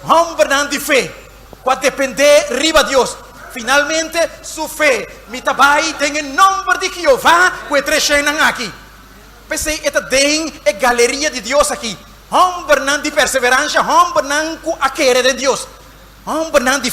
Speaker 9: Homem não de fé. Quando depender, riba Deus. Finalmente, sua fé, mitabai, tem o nome de Jeová, que é 300 aqui. Pensei, esta tem a galeria de Deus aqui. Homem não de perseverança, homem não com a querer de Deus. Homem não de